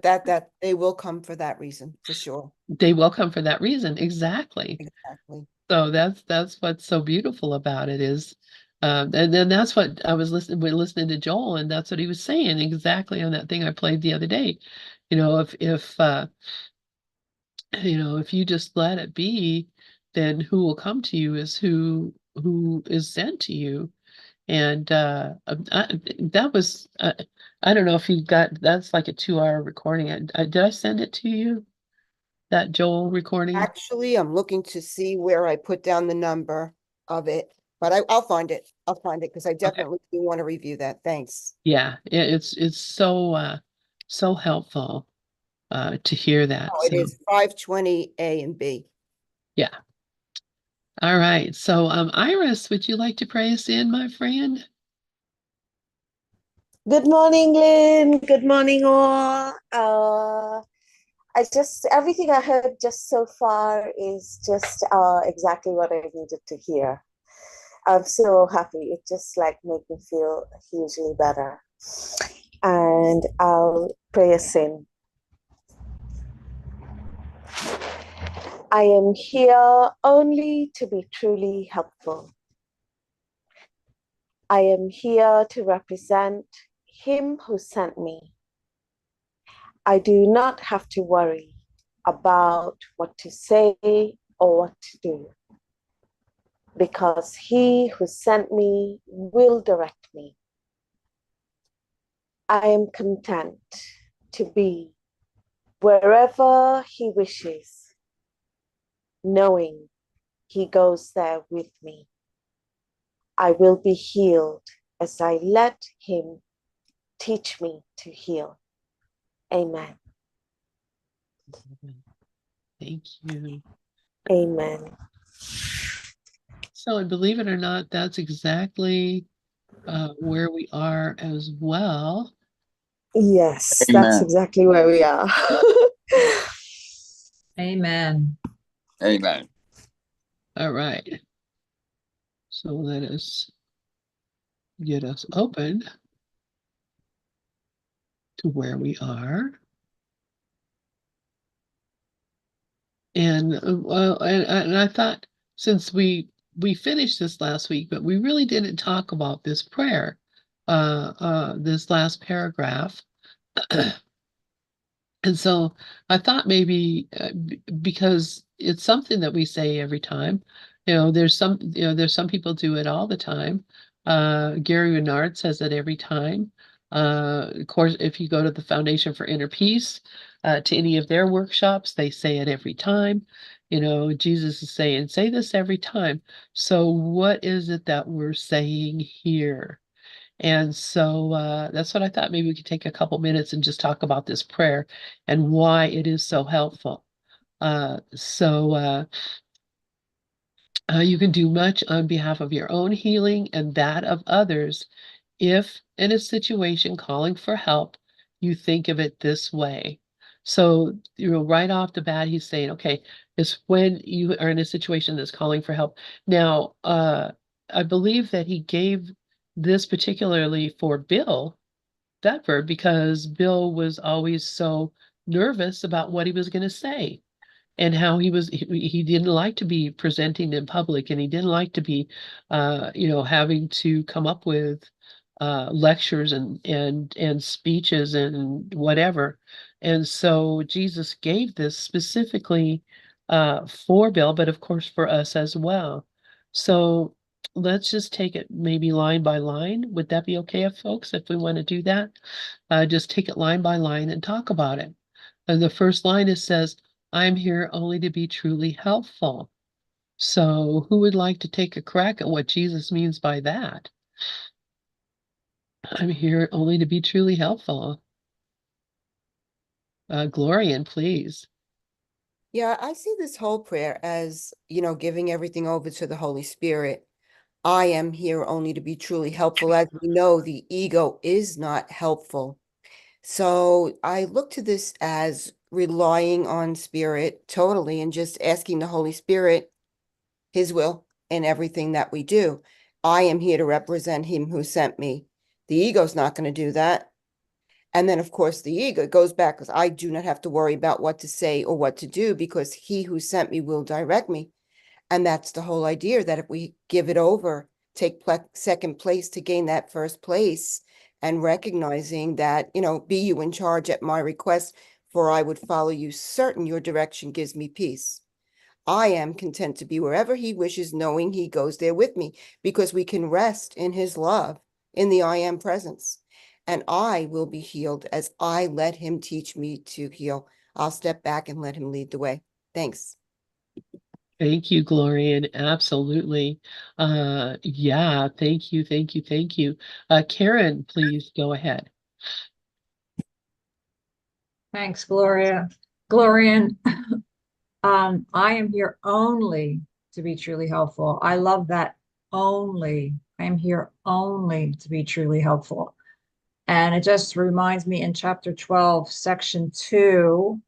that they will come for that reason, for sure. They will come for that reason. Exactly. Exactly. So that's what's so beautiful about it is, and then that's what I was listening we're listening to Joel, and that's what he was saying exactly on that thing I played the other day. If you just let it be, then who will come to you is who is sent to you. And that was I don't know if you got that's like a 2 hour recording. Did I send it to you? That Joel recording? Actually, I'm looking to see where I put down the number of it, but I'll find it. I'll find it because I Okay. definitely do want to review that. Thanks. Yeah, it's so helpful to hear that. Oh, it So is 520 A and B. yeah. All right. So Iris, would you like to pray us in, my friend? Good morning, Lynn. Good morning, all. Everything I heard just so far is just exactly what I needed to hear. I'm so happy. It just like made me feel hugely better. And I'll pray us in. I am here only to be truly helpful. I am here to represent Him who sent me. I do not have to worry about what to say or what to do because He who sent me will direct me. I am content to be wherever He wishes, knowing He goes there with me. I will be healed as I let Him teach me to heal. Amen. Thank you. Amen. So, and believe it or not, that's exactly where we are as well. Yes, that's Amen. exactly where we are. Amen. Amen. All right. So let us get us open to where we are. And well, and I thought since we finished this last week, but we really didn't talk about this prayer, this last paragraph. And so I thought maybe because it's something that we say every time, there's some people do it all the time. Gary Renard says it every time. Of course, if you go to the Foundation for Inner Peace, to any of their workshops, they say it every time. Jesus is saying, say this every time. So what is it that we're saying here? And so that's what I thought. Maybe we could take a couple minutes and just talk about this prayer and why it is so helpful. You can do much on behalf of your own healing and that of others if, in a situation calling for help, you think of it this way. So, right off the bat, he's saying, okay, it's when you are in a situation that's calling for help. Now, I believe that he gave this particularly for Bill Thetford because Bill was always so nervous about what he was going to say and how he didn't like to be presenting in public and he didn't like to be having to come up with lectures and speeches and whatever. And so Jesus gave this specifically for Bill, but of course for us as well. So let's just take it maybe line by line. Would that be okay, folks, if we want to do that? Just take it line by line and talk about it. And the first line it says, I'm here only to be truly helpful. So who would like to take a crack at what Jesus means by that? I'm here only to be truly helpful. Glorian, please. Yeah, I see this whole prayer as, giving everything over to the Holy Spirit. I am here only to be truly helpful. As we know, the ego is not helpful. So I look to this as relying on spirit totally and just asking the Holy Spirit his will in everything that we do. I am here to represent him who sent me. The ego's not going to do that. And then, of course, the ego goes back because I do not have to worry about what to say or what to do because he who sent me will direct me. And that's the whole idea, that if we give it over, take second place to gain that first place, and recognizing that, be you in charge at my request, for I would follow you, certain your direction gives me peace. I am content to be wherever he wishes, knowing he goes there with me, because we can rest in his love, in the I am presence. And I will be healed as I let him teach me to heal. I'll step back and let him lead the way. Thanks. Thank you, Gloria. And absolutely. Yeah, thank you, thank you, thank you. Karen, please go ahead. Thanks, Gloria. Glorian, I am here only to be truly helpful. I love that only. I am here only to be truly helpful. And it just reminds me in chapter 12, section 2,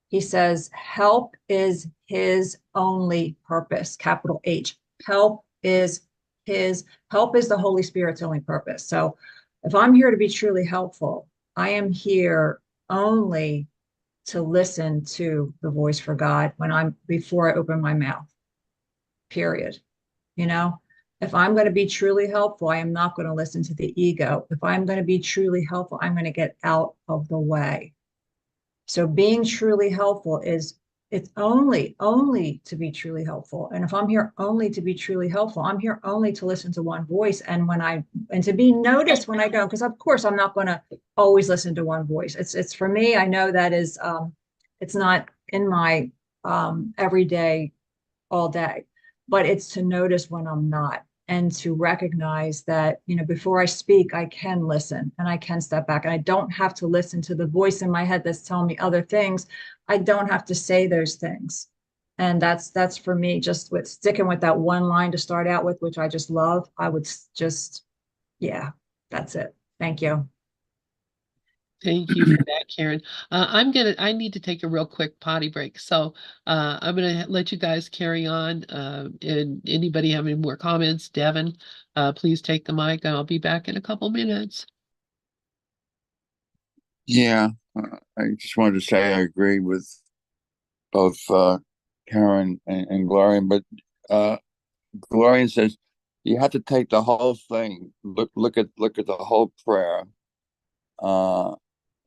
he says, help is his only purpose, capital H. Help is the Holy Spirit's only purpose. So if I'm here to be truly helpful, I am here only to listen to the voice for God before I open my mouth, period. If I'm going to be truly helpful, I am not going to listen to the ego. If I'm going to be truly helpful, I'm going to get out of the way. So being truly helpful it's only to be truly helpful. And if I'm here only to be truly helpful, I'm here only to listen to one voice. And to be noticed when I don't, because of course I'm not going to always listen to one voice. It's for me, I know that is, it's not in my everyday all day, but it's to notice when I'm not, and to recognize that, before I speak, I can listen and I can step back, and I don't have to listen to the voice in my head that's telling me other things. I don't have to say those things. And that's for me, just with sticking with that one line to start out with, which I just love. I would just, yeah, that's it. Thank you. Thank you for that, Karen. I need to take a real quick potty break. So I'm gonna let you guys carry on. And anybody have any more comments? Devin, please take the mic. I'll be back in a couple minutes. Yeah, I just wanted to say I agree with both Karen and Gloria, but Gloria says you have to take the whole thing. Look at the whole prayer.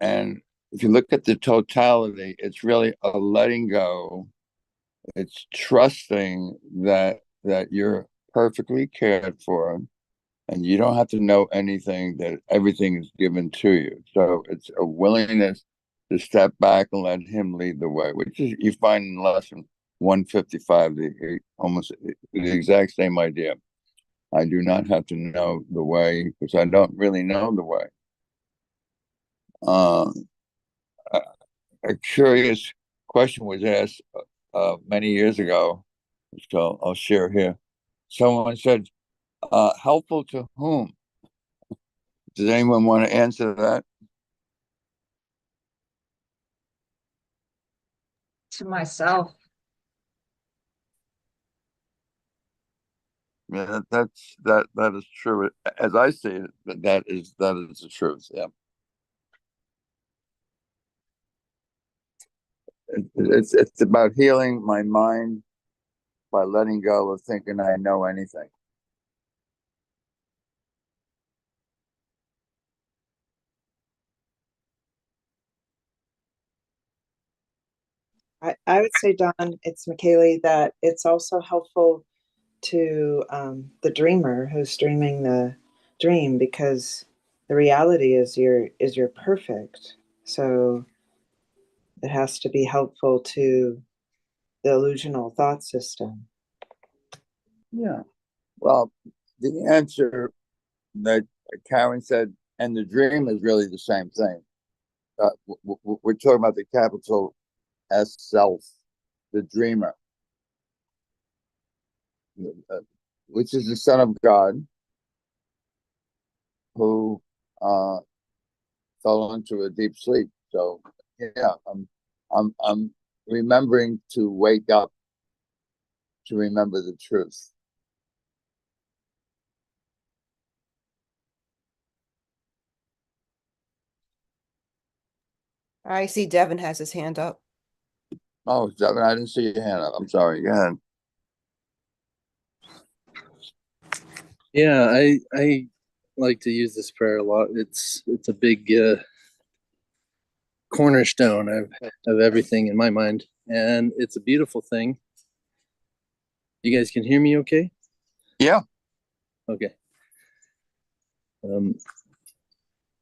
And if you look at the totality, it's really a letting go. It's trusting that you're perfectly cared for, and you don't have to know anything, that everything is given to you. So it's a willingness to step back and let him lead the way, which is you find in lesson 155, almost the exact same idea. I do not have to know the way because I don't really know the way. Uh, a curious question was asked many years ago, so I'll share here. Someone said, helpful to whom? Does anyone want to answer that? To myself. Yeah, that is true. As I see it, that is the truth. Yeah. It's about healing my mind by letting go of thinking I know anything. I would say, Don, it's McKaylee, that it's also helpful to the dreamer who's dreaming the dream, because the reality is you're perfect. So it has to be helpful to the illusional thought system. Yeah. Well, the answer that Karen said and the dream is really the same thing. We're talking about the capital S self, the dreamer, which is the Son of God who fell into a deep sleep. So yeah, I'm remembering to wake up to remember the truth. I see Devin has his hand up. Oh, Devin, I didn't see your hand up. I'm sorry. Go ahead. Yeah, I like to use this prayer a lot. It's a big cornerstone of everything in my mind, and it's a beautiful thing. You guys can hear me okay? Yeah. Okay.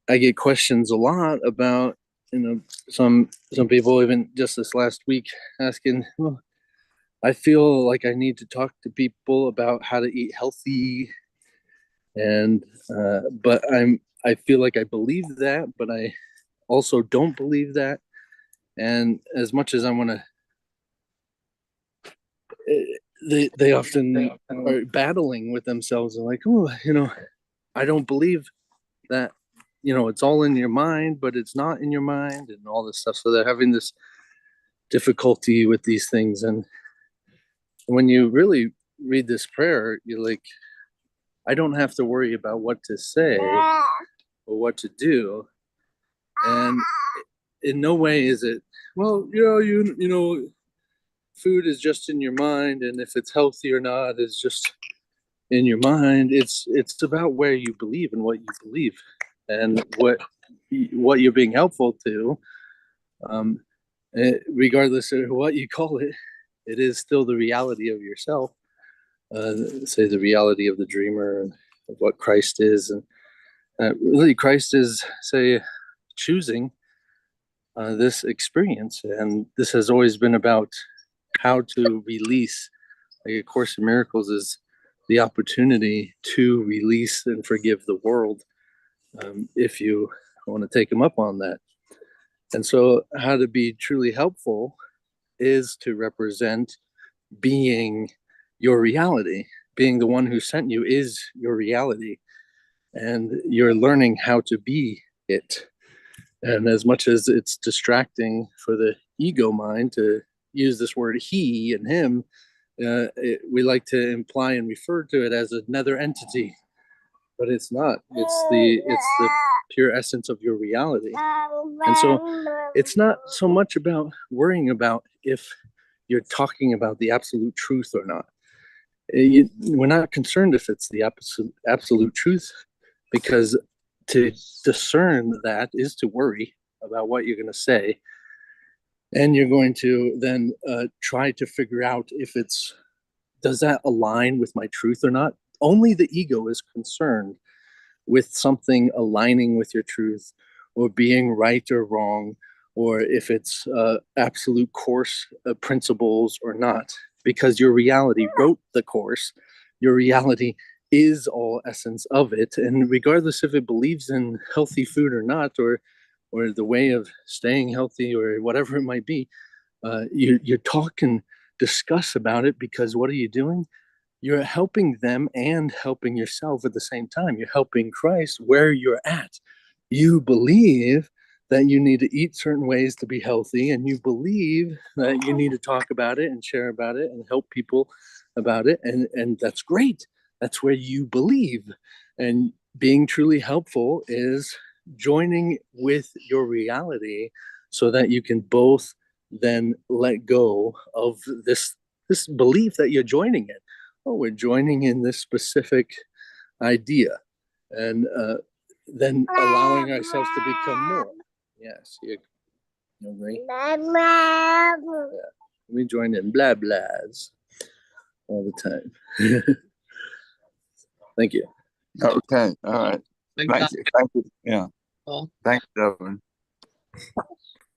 I get questions a lot about, some people even just this last week asking, well, I feel like I need to talk to people about how to eat healthy, and but I feel like I believe that, but I also don't believe that. And as much as I want to, they often are battling with themselves and like, oh, I don't believe that, it's all in your mind, but it's not in your mind, and all this stuff. So they're having this difficulty with these things. And when you really read this prayer, you're like, I don't have to worry about what to say or what to do. And in no way is it, well, food is just in your mind, and if it's healthy or not is just in your mind. It's about where you believe and what you believe, and what you're being helpful to. um Regardless of what you call it, it is still the reality of yourself. Say the reality of the dreamer, and of what Christ is. And really Christ is, say, choosing this experience, and this has always been about how to release. Like A Course in Miracles is the opportunity to release and forgive the world, if you want to take them up on that. And so, how to be truly helpful is to represent being your reality. Being the one who sent you is your reality, and you're learning how to be it. And as much as it's distracting for the ego mind to use this word he and him, we like to imply and refer to it as another entity, but it's not. It's the pure essence of your reality. And so it's not so much about worrying about if you're talking about the absolute truth or not. We're not concerned if it's the absolute truth, because to discern that is to worry about what you're going to say, and you're going to then try to figure out if does that align with my truth or not. Only the ego is concerned with something aligning with your truth, or being right or wrong, or if it's absolute course principles or not, because your reality wrote the course. Your reality is all essence of it, and regardless if it believes in healthy food or not, or the way of staying healthy, or whatever it might be, you talk and discuss about it, because what are you doing? You're helping them and helping yourself at the same time. You're helping Christ where you're at. You believe that you need to eat certain ways to be healthy, and you believe that you need to talk about it and share about it and help people about it. And that's great. That's where you believe. And being truly helpful is joining with your reality, so that you can both then let go of this belief that you're joining it. Oh, we're joining in this specific idea, and then allowing ourselves to become more. Yes, you agree? Yeah. We join in blah blahs all the time. Thank you. Okay. All right. Thank Thank God. you. Thank you. Yeah. Well, Thanks, Devin.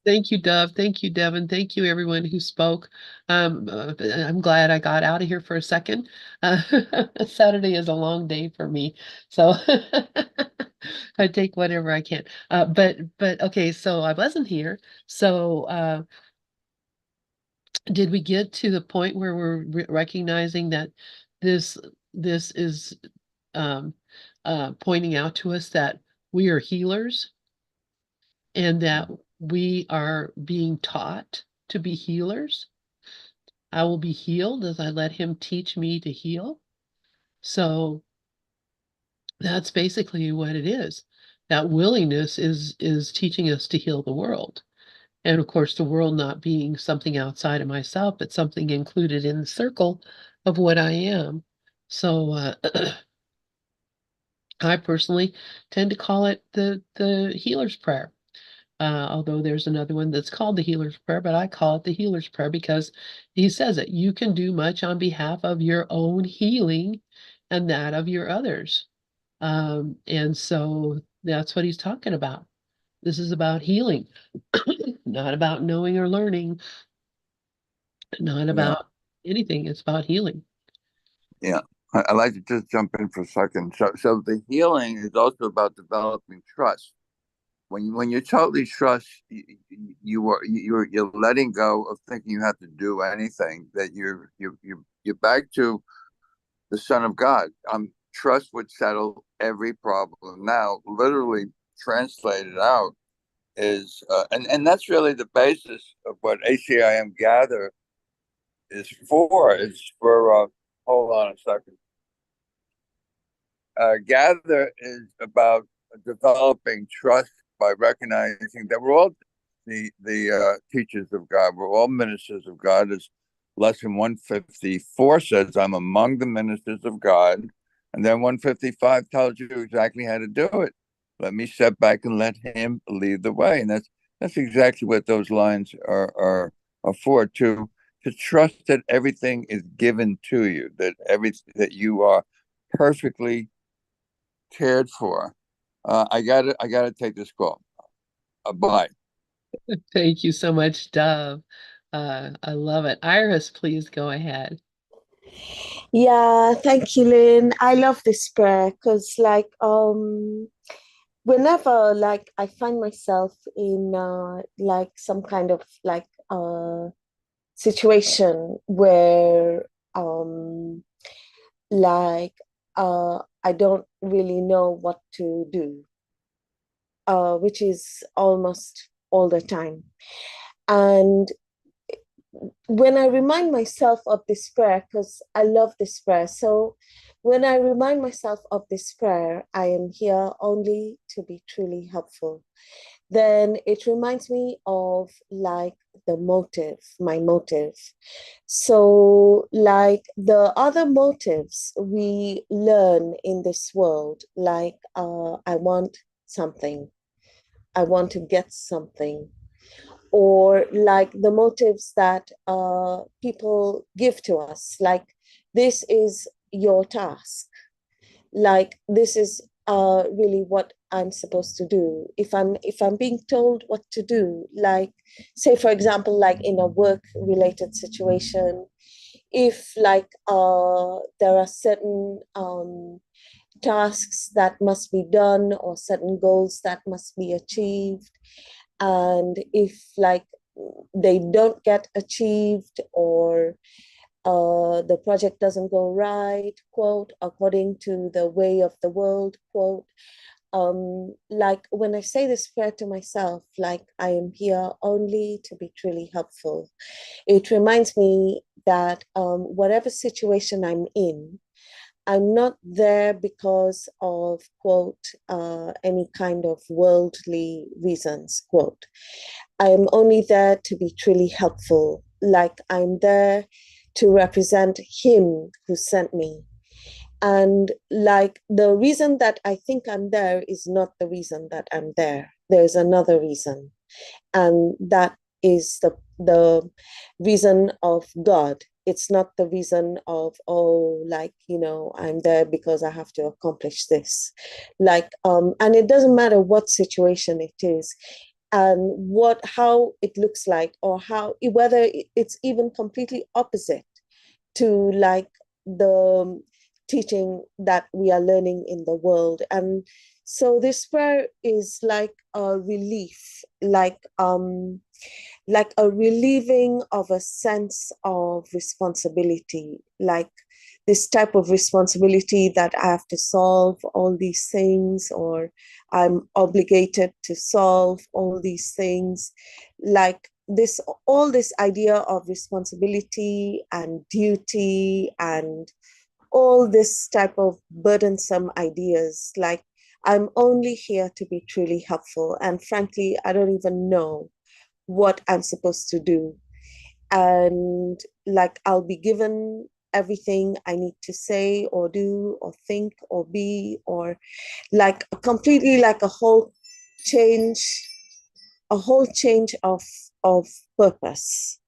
thank you, Dove. Thank you, Devin. Thank you, everyone who spoke. I'm glad I got out of here for a second. Saturday is a long day for me, so I take whatever I can. But okay, so I wasn't here. So did we get to the point where we're recognizing that this this is um, pointing out to us that we are healers, and that we are being taught to be healers? I will be healed as I let him teach me to heal. So that's basically what it is. That willingness is teaching us to heal the world. And of course, the world not being something outside of myself, but something included in the circle of what I am. So I personally tend to call it the healer's prayer. Although there's another one that's called the healer's prayer, but I call it the healer's prayer because he says that you can do much on behalf of your own healing and that of your others. And so that's what he's talking about. This is about healing, not about knowing or learning, not Yeah, about anything. It's about healing. yeah. I'd like to just jump in for a second. So the healing is also about developing trust. When you totally trust, you're letting go of thinking you have to do anything. That you're back to the Son of God. Trust would settle every problem. Now, literally translated out is, and that's really the basis of what ACIM Gather is for. It's for, hold on a second. Gather is about developing trust by recognizing that we're all the teachers of God. We're all ministers of God. As lesson 154 says, I'm among the ministers of God. And then 155 tells you exactly how to do it. Let me step back and let him lead the way. And that's exactly what those lines are for, to trust that everything is given to you, that you are perfectly cared for. I gotta take this call. Bye. Thank you so much, Dove. I love it. Iris, please go ahead. Yeah, thank you, Lynn. I love this prayer because, like, whenever like I find myself in like some kind of like situation where like I don't really know what to do, which is almost all the time. And when I remind myself of this prayer, because I love this prayer, so when I remind myself of this prayer, I am here only to be truly helpful, then it reminds me of like the motive, my motive. So, like the other motives we learn in this world, like I want something, I want to get something, or like the motives that people give to us, like this is your task, like this is really what I'm supposed to do. If I'm being told what to do, like say for example, like in a work related situation, if like there are certain tasks that must be done or certain goals that must be achieved, and if like they don't get achieved, or the project doesn't go right, quote, according to the way of the world, quote, like when I say this prayer to myself, like I am here only to be truly helpful, it reminds me that whatever situation I'm in, I'm not there because of, quote, any kind of worldly reasons, quote. I'm only there to be truly helpful. Like I'm there to represent Him who sent me. And like the reason that I think I'm there is not the reason that I'm there. There's another reason. And that is the reason of God. It's not the reason of, oh, like, I'm there because I have to accomplish this. Like, and it doesn't matter what situation it is and how it looks like, or how, whether it's even completely opposite to like the teaching that we are learning in the world. And so this prayer is like a relief, like a relieving of a sense of responsibility, like this type of responsibility that I have to solve all these things, or I'm obligated to solve all these things, like this, all this idea of responsibility and duty and all this type of burdensome ideas. Like I'm only here to be truly helpful, and frankly I don't even know what I'm supposed to do. And like I'll be given everything I need to say or do or think or be, or like completely like change a whole change of purpose.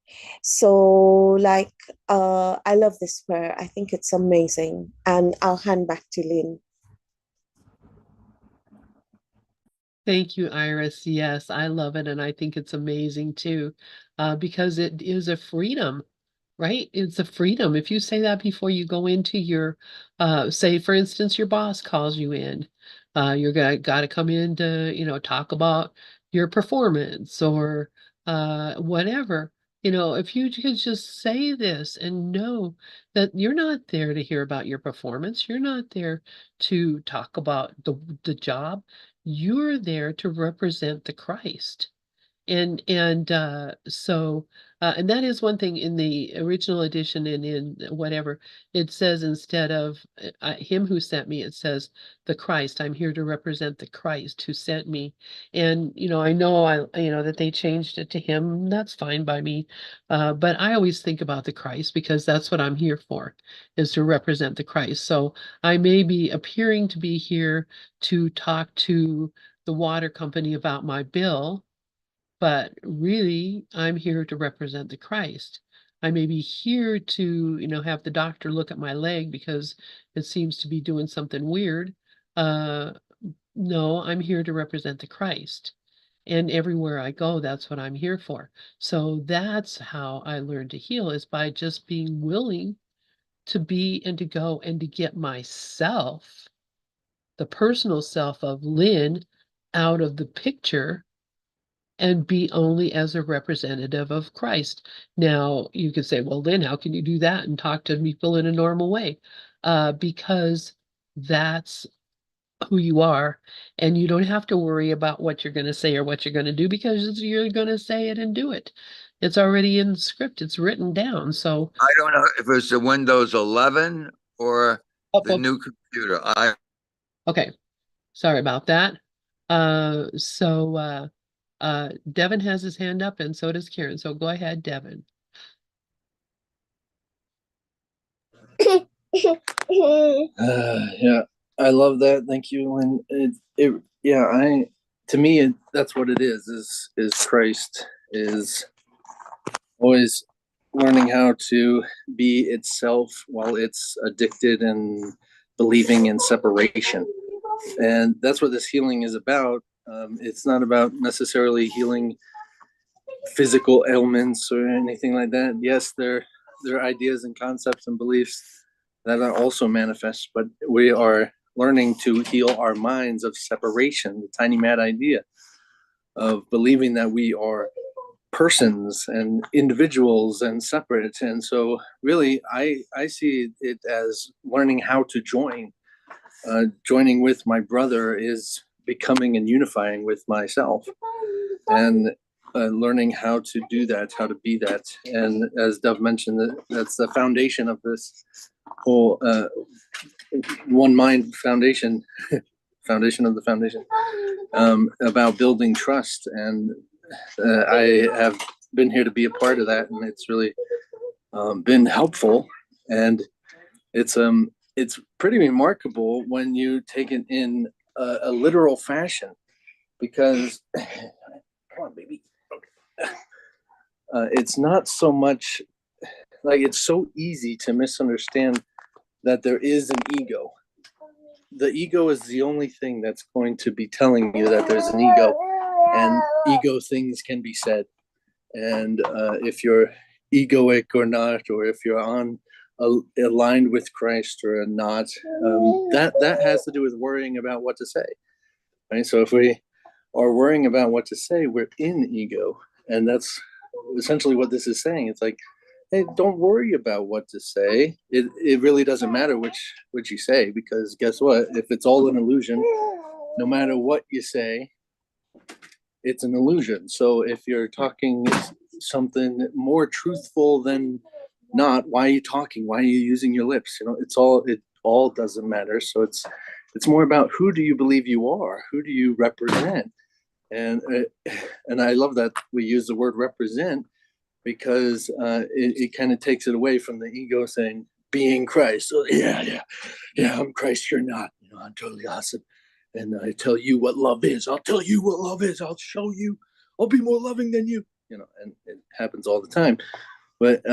So like I love this prayer. I think it's amazing. And I'll hand back to Lynn. Thank you, Iris. Yes, I love it, and I think it's amazing too, because it is a freedom, right? It's a freedom. If you say that before you go into your, say, for instance, your boss calls you in, you're got to come in to, talk about your performance or whatever. If you could just say this and know that you're not there to hear about your performance, you're not there to talk about the job. You're there to represent the Christ. And that is one thing in the original edition and in whatever it says, instead of him who sent me, it says the Christ. I'm here to represent the Christ who sent me. And I know that they changed it to him. That's fine by me. But I always think about the Christ because that's what I'm here for, is to represent the Christ. So I may be appearing to be here to talk to the water company about my bill, but really, I'm here to represent the Christ. I may be here to, have the doctor look at my leg because it seems to be doing something weird. Uh, no, I'm here to represent the Christ. And everywhere I go, that's what I'm here for. So that's how I learn to heal, is by just being willing to be and to go and to get myself, the personal self of Lynn, out of the picture and be only as a representative of Christ. Now, you could say, well, Lynn, how can you do that and talk to people in a normal way? Because that's who you are, and you don't have to worry about what you're going to say or what you're going to do, because you're going to say it and do it. It's already in the script, it's written down. So, I don't know if it's the Windows 11 or up, the up. new computer. I Okay, sorry about that. Devin has his hand up, and so does Karen. So go ahead, Devin. Yeah, I love that. Thank you. And yeah, to me, that's what it is Christ is always learning how to be itself while it's addicted and believing in separation. And that's what this healing is about. It's not about necessarily healing physical ailments or anything like that. Yes, there are ideas and concepts and beliefs that are also manifest, but we are learning to heal our minds of separation, the tiny mad idea of believing that we are persons and individuals and separate. And so really I see it as learning how to join. Joining with my brother is becoming and unifying with myself, and learning how to do that, how to be that. And as Dove mentioned, that's the foundation of this whole one mind foundation, foundation of the foundation, about building trust. And I have been here to be a part of that, and it's really been helpful. And it's pretty remarkable when you take it in a literal fashion, because come on, baby. It's not so much like, it's so easy to misunderstand that there is an ego. The ego is the only thing that's going to be telling you that there's an ego, and ego things can be said. And if you're egoic or not, or if you're aligned with Christ or not, that has to do with worrying about what to say. Right? So if we are worrying about what to say, we're in ego, and that's essentially what this is saying. It's like, hey, don't worry about what to say. It really doesn't matter which you say, because guess what? If it's all an illusion, no matter what you say, it's an illusion. So if you're talking something more truthful than not, why are you talking? Why are you using your lips? It all doesn't matter. So it's more about, who do you believe you are? Who do you represent? and I love that we use the word represent, because it kind of takes it away from the ego saying being Christ. So yeah, I'm Christ, you're not. I'm totally awesome, and I tell you what love is. I'll tell you what love is. I'll show you. I'll be more loving than you. And it happens all the time. But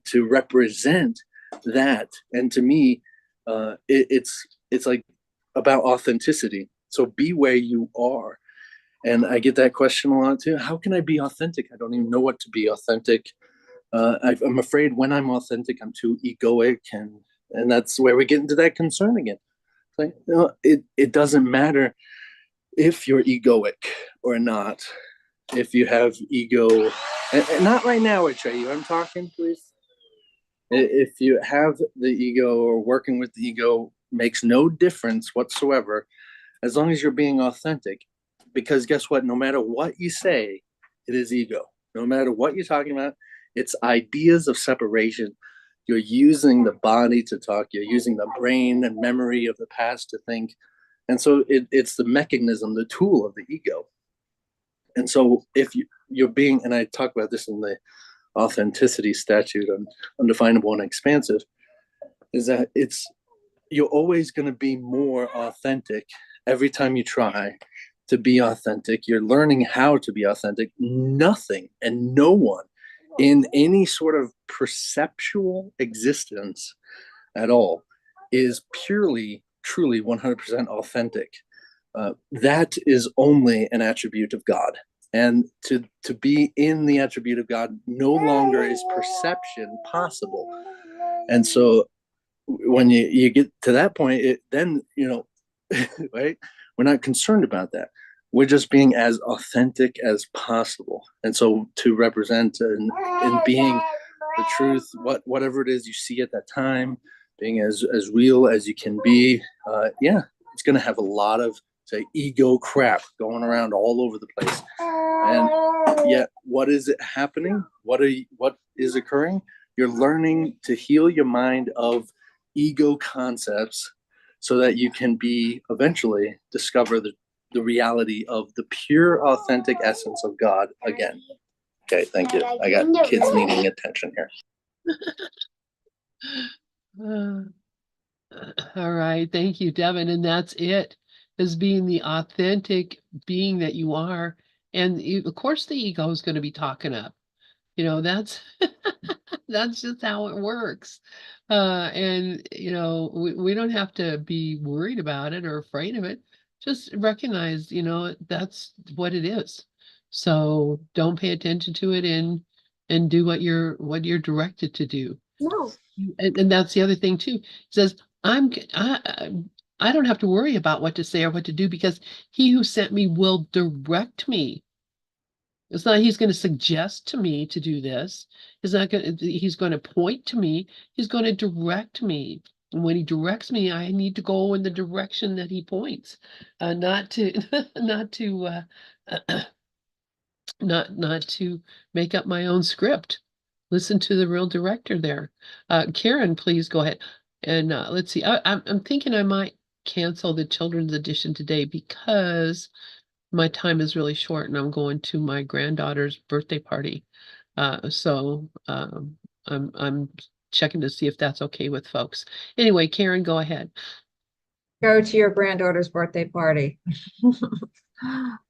to represent that, and to me, it's like about authenticity. So be where you are. And I get that question a lot too. How can I be authentic? I don't even know what to be authentic. I'm afraid when I'm authentic, I'm too egoic, and that's where we get into that concern again. Like, it doesn't matter if you're egoic or not. If you have ego, and not right now, Atreyu, I'm talking, please. If you have the ego or working with the ego, makes no difference whatsoever, as long as you're being authentic. Because guess what? No matter what you say, it is ego. No matter what you're talking about, it's ideas of separation. You're using the body to talk. You're using the brain and memory of the past to think. And so it's the mechanism, the tool of the ego. And so if you're being, and I talk about this in the authenticity statute on undefinable and expansive, is that you're always going to be more authentic every time you try to be authentic. You're learning how to be authentic. Nothing and no one in any sort of perceptual existence at all is purely, truly 100% authentic. That is only an attribute of God. And to be in the attribute of God no longer is perception possible. And so when you get to that point, then, right? We're not concerned about that. We're just being as authentic as possible. And so to represent and being the truth, whatever it is you see at that time, being as real as you can be, it's going to have a lot of, say, ego crap going around all over the place. And yet, what is it happening? What is occurring? You're learning to heal your mind of ego concepts so that you can eventually discover the reality of the pure, authentic essence of God again. Okay, thank you. I got kids needing attention here. All right, thank you, Devin. And that's it, is being the authentic being that you are. And of course, the ego is going to be talking up. That's that's just how it works. And we don't have to be worried about it or afraid of it. Just recognize, that's what it is. So don't pay attention to it and do what you're directed to do. No. And that's the other thing too. It says, I don't have to worry about what to say or what to do, because he who sent me will direct me. It's not he's going to suggest to me to do this. He's going to point to me. He's going to direct me. And when he directs me, I need to go in the direction that he points, not to not to not to make up my own script. Listen to the real director there. Karen, please go ahead. And let's see. I'm thinking I might cancel the children's edition today because my time is really short and I'm going to my granddaughter's birthday party. So I'm checking to see if that's okay with folks. Anyway, Karen, go ahead. Go to your granddaughter's birthday party.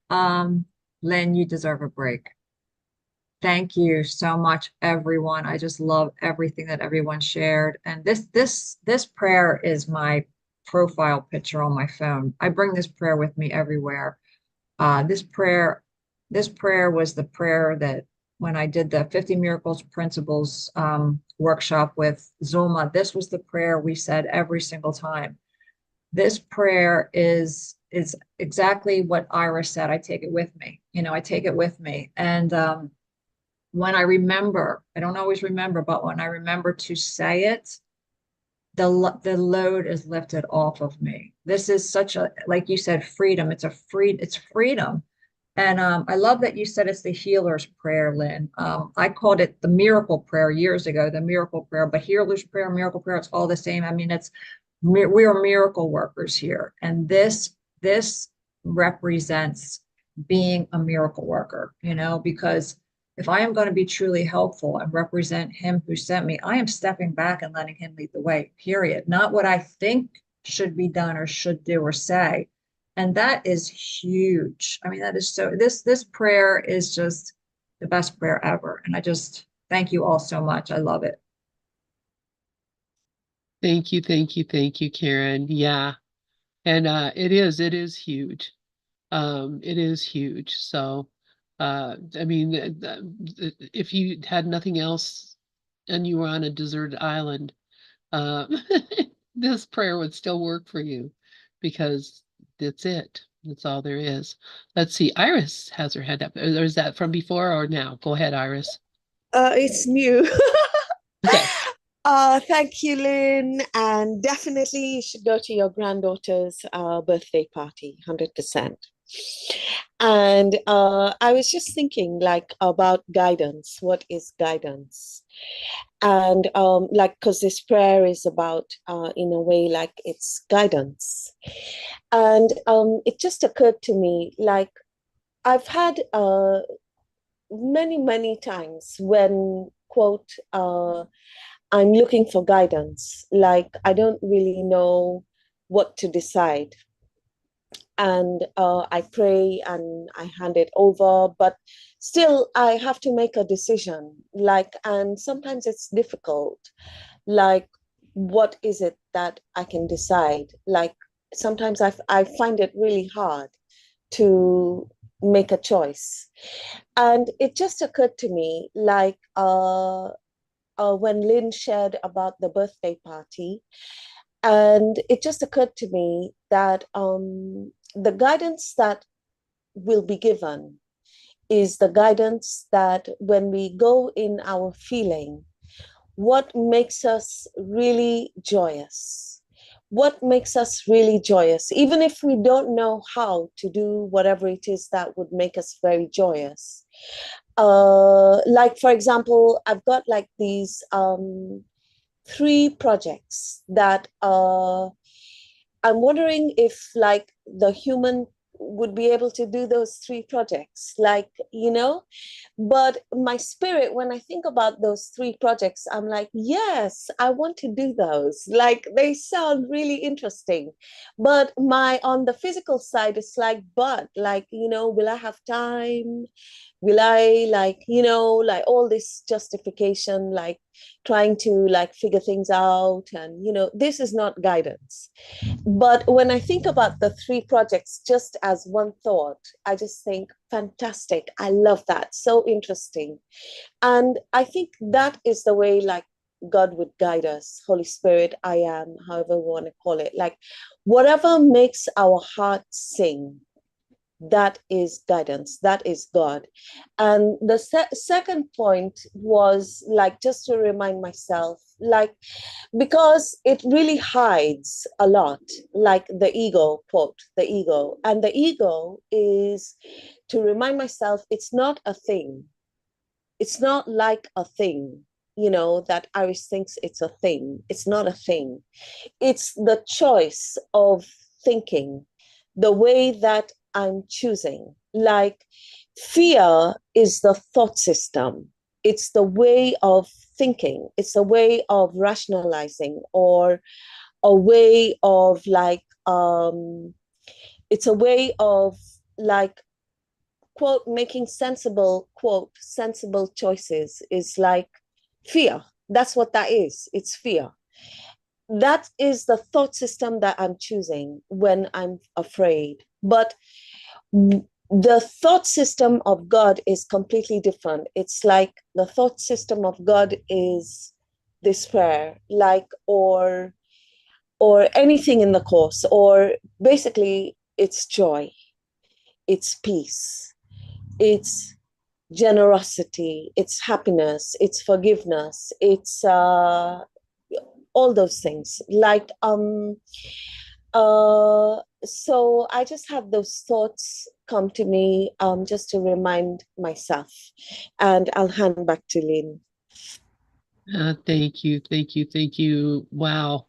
Lynn, you deserve a break. Thank you so much, everyone. I just love everything that everyone shared. And this prayer is my profile picture on my phone. I bring this prayer with me everywhere. This prayer was the prayer that when I did the 50 Miracles Principles workshop with Zulma, this was the prayer we said every single time. This prayer is exactly what Ira said. I take it with me. I take it with me. And when I remember, I don't always remember, but when I remember to say it, the load is lifted off of me. This is such a, like you said, freedom. It's freedom. And I love that you said it's the healer's prayer, Lynn. I called it the miracle prayer years ago, the miracle prayer, but healer's prayer, miracle prayer, it's all the same. I mean, we are miracle workers here. And this represents being a miracle worker, because if I am going to be truly helpful and represent him who sent me, I am stepping back and letting him lead the way, period. Not what I think should be done or should do or say. And that is huge. I mean, that is so, this prayer is just the best prayer ever. And I just thank you all so much. I love it. Thank you, thank you, thank you, Karen. Yeah. And it is huge. It is huge. So I mean, if you had nothing else and you were on a deserted island, uh, this prayer would still work for you because that's it. That's all there is. Let's see. Iris has her hand up. Or is that from before or now? Go ahead, Iris. It's new. Okay. Thank you, Lynn. And definitely you should go to your granddaughter's birthday party, 100%. And I was just thinking like about guidance. What is guidance? And like, because this prayer is about, in a way, like it's guidance. And it just occurred to me, like, I've had many, many times when, quote, I'm looking for guidance. Like, I don't really know what to decide. And I pray and I hand it over, but still I have to make a decision. Like, and sometimes it's difficult. Like, what is it that I can decide? Like, sometimes I find it really hard to make a choice. And it just occurred to me, like, when Lynn shared about the birthday party. And it just occurred to me that the guidance that will be given is the guidance that when we go in our feeling, what makes us really joyous? What makes us really joyous? Even if we don't know how to do whatever it is that would make us very joyous. Like, for example, I've got like these three projects that I'm wondering if like the human would be able to do those three projects, like, but my spirit, when I think about those three projects, I'm like, yes, I want to do those. Like, they sound really interesting. But on the physical side, it's like, but like, will I have time? Will I, like, like all this justification, like trying to like figure things out, and this is not guidance. But when I think about the three projects just as one thought, I just think fantastic, I love that, so interesting. And I think that is the way, like, God would guide us, Holy Spirit, I am, however we want to call it, like whatever makes our heart sing, that is guidance, that is God. And the second point was like just to remind myself, like, because it really hides a lot, like the ego, quote, the ego. And the ego is to remind myself it's not a thing. It's not like a thing, that Iris thinks it's a thing. It's not a thing. It's the choice of thinking, the way that I'm choosing. Like, fear is the thought system, it's the way of thinking, it's a way of rationalizing, or a way of like, it's a way of like, quote, making sensible choices, is like fear. That's what that is. It's fear. That is the thought system that I'm choosing when I'm afraid. But the thought system of God is completely different. It's like the thought system of God is despair, like, or anything in the course, or basically it's joy, it's peace, it's generosity, it's happiness, it's forgiveness, it's all those things. Like, so I just have those thoughts come to me, just to remind myself. And I'll hand back to Lynn. Thank you, thank you, thank you. Wow.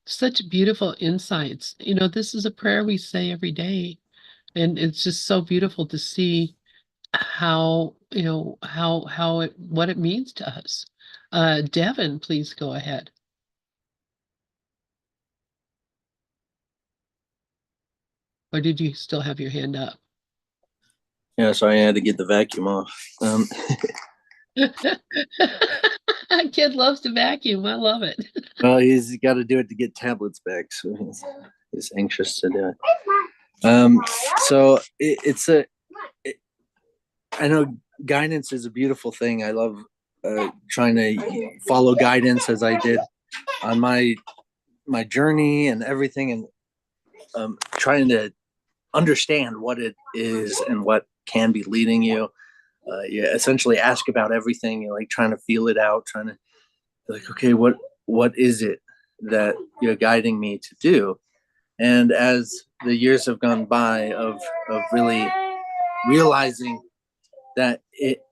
Such beautiful insights. This is a prayer we say every day. And it's just so beautiful to see how, what it means to us. Devin, please go ahead. Or did you still have your hand up? Yeah, sorry, I had to get the vacuum off. Kid loves to vacuum. I love it. Well, he's got to do it to get tablets back, so he's anxious to do it. So I know guidance is a beautiful thing. I love trying to follow guidance as I did on my journey and everything, and trying to understand what it is and what can be leading you. You essentially ask about everything. You're like trying to feel it out, trying to like, okay, what is it that you're guiding me to do? And as the years have gone by of really realizing that it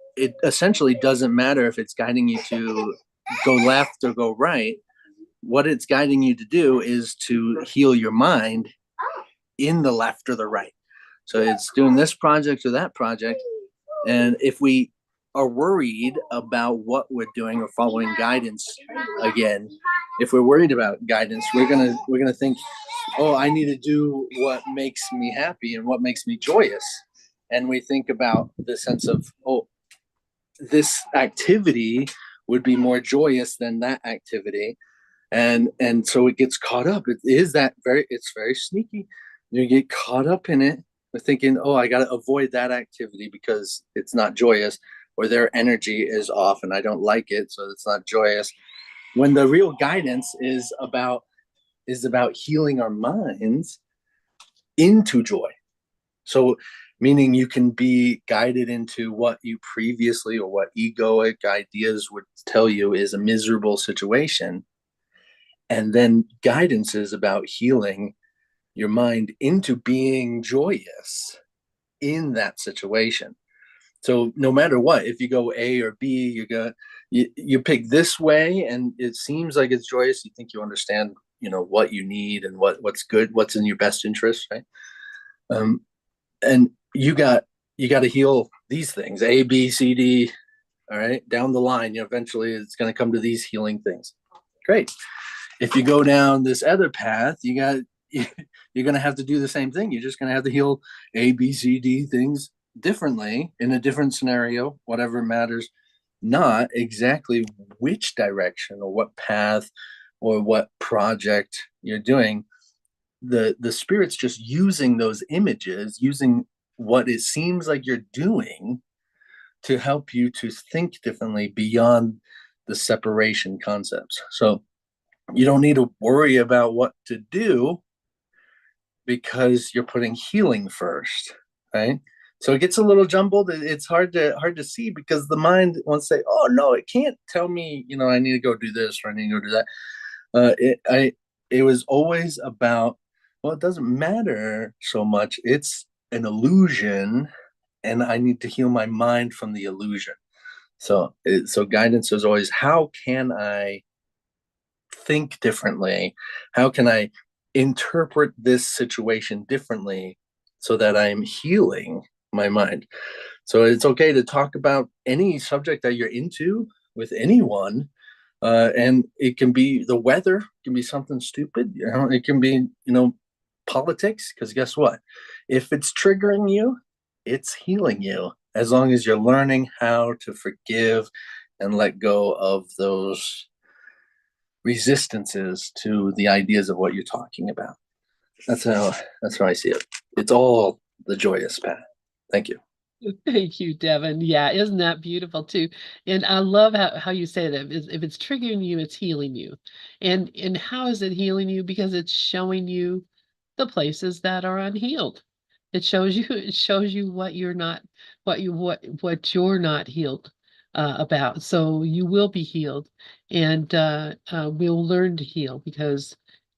essentially doesn't matter if it's guiding you to go left or go right. What it's guiding you to do is to heal your mind in the left or the right. So it's doing this project or that project. And if we are worried about what we're doing or following guidance again, if we're worried about guidance, we're gonna think, oh, I need to do what makes me happy and what makes me joyous. And we think about the sense of, oh, this activity would be more joyous than that activity. And so it gets caught up. It's very sneaky. You get caught up in it, thinking, oh, I got to avoid that activity because it's not joyous, or their energy is off and I don't like it, so it's not joyous. When the real guidance is about healing our minds into joy. So meaning you can be guided into what you previously, or what egoic ideas would tell you is a miserable situation. And then guidance is about healing your mind into being joyous in that situation. So no matter what, if you go A or B, you pick this way and it seems like it's joyous, you think you understand, what you need and what's good, what's in your best interest, right? And you got to heal these things, A, B, C, D, all right, down the line. Eventually it's going to come to these healing things. Great. If you go down this other path, you're going to have to do the same thing. You're just going to have to heal A, B, C, D things differently in a different scenario, whatever matters, not exactly which direction or what path or what project you're doing. The spirit's just using those images, using what it seems like you're doing to help you to think differently beyond the separation concepts. So you don't need to worry about what to do because you're putting healing first, right? So it gets a little jumbled. It's hard to see because the mind wants to say, "Oh no, it can't tell me, I need to go do this or I need to go do that." It was always about, well, it doesn't matter so much. It's an illusion, and I need to heal my mind from the illusion. So guidance is always, how can I think differently? How can I interpret this situation differently so that I'm healing my mind? So it's okay to talk about any subject that you're into with anyone. And it can be the weather, it can be something stupid, it can be, politics, because guess what? If it's triggering you, it's healing you, as long as you're learning how to forgive and let go of those resistances to the ideas of what you're talking about. That's how I see it. It's all the joyous path. Thank you. Thank you, Devin. Yeah, isn't that beautiful too? And I love how you say that. If it's triggering you, it's healing you. And how is it healing you? Because it's showing you the places that are unhealed. It shows you what you're not, what you're not healed about. So you will be healed, and we'll learn to heal because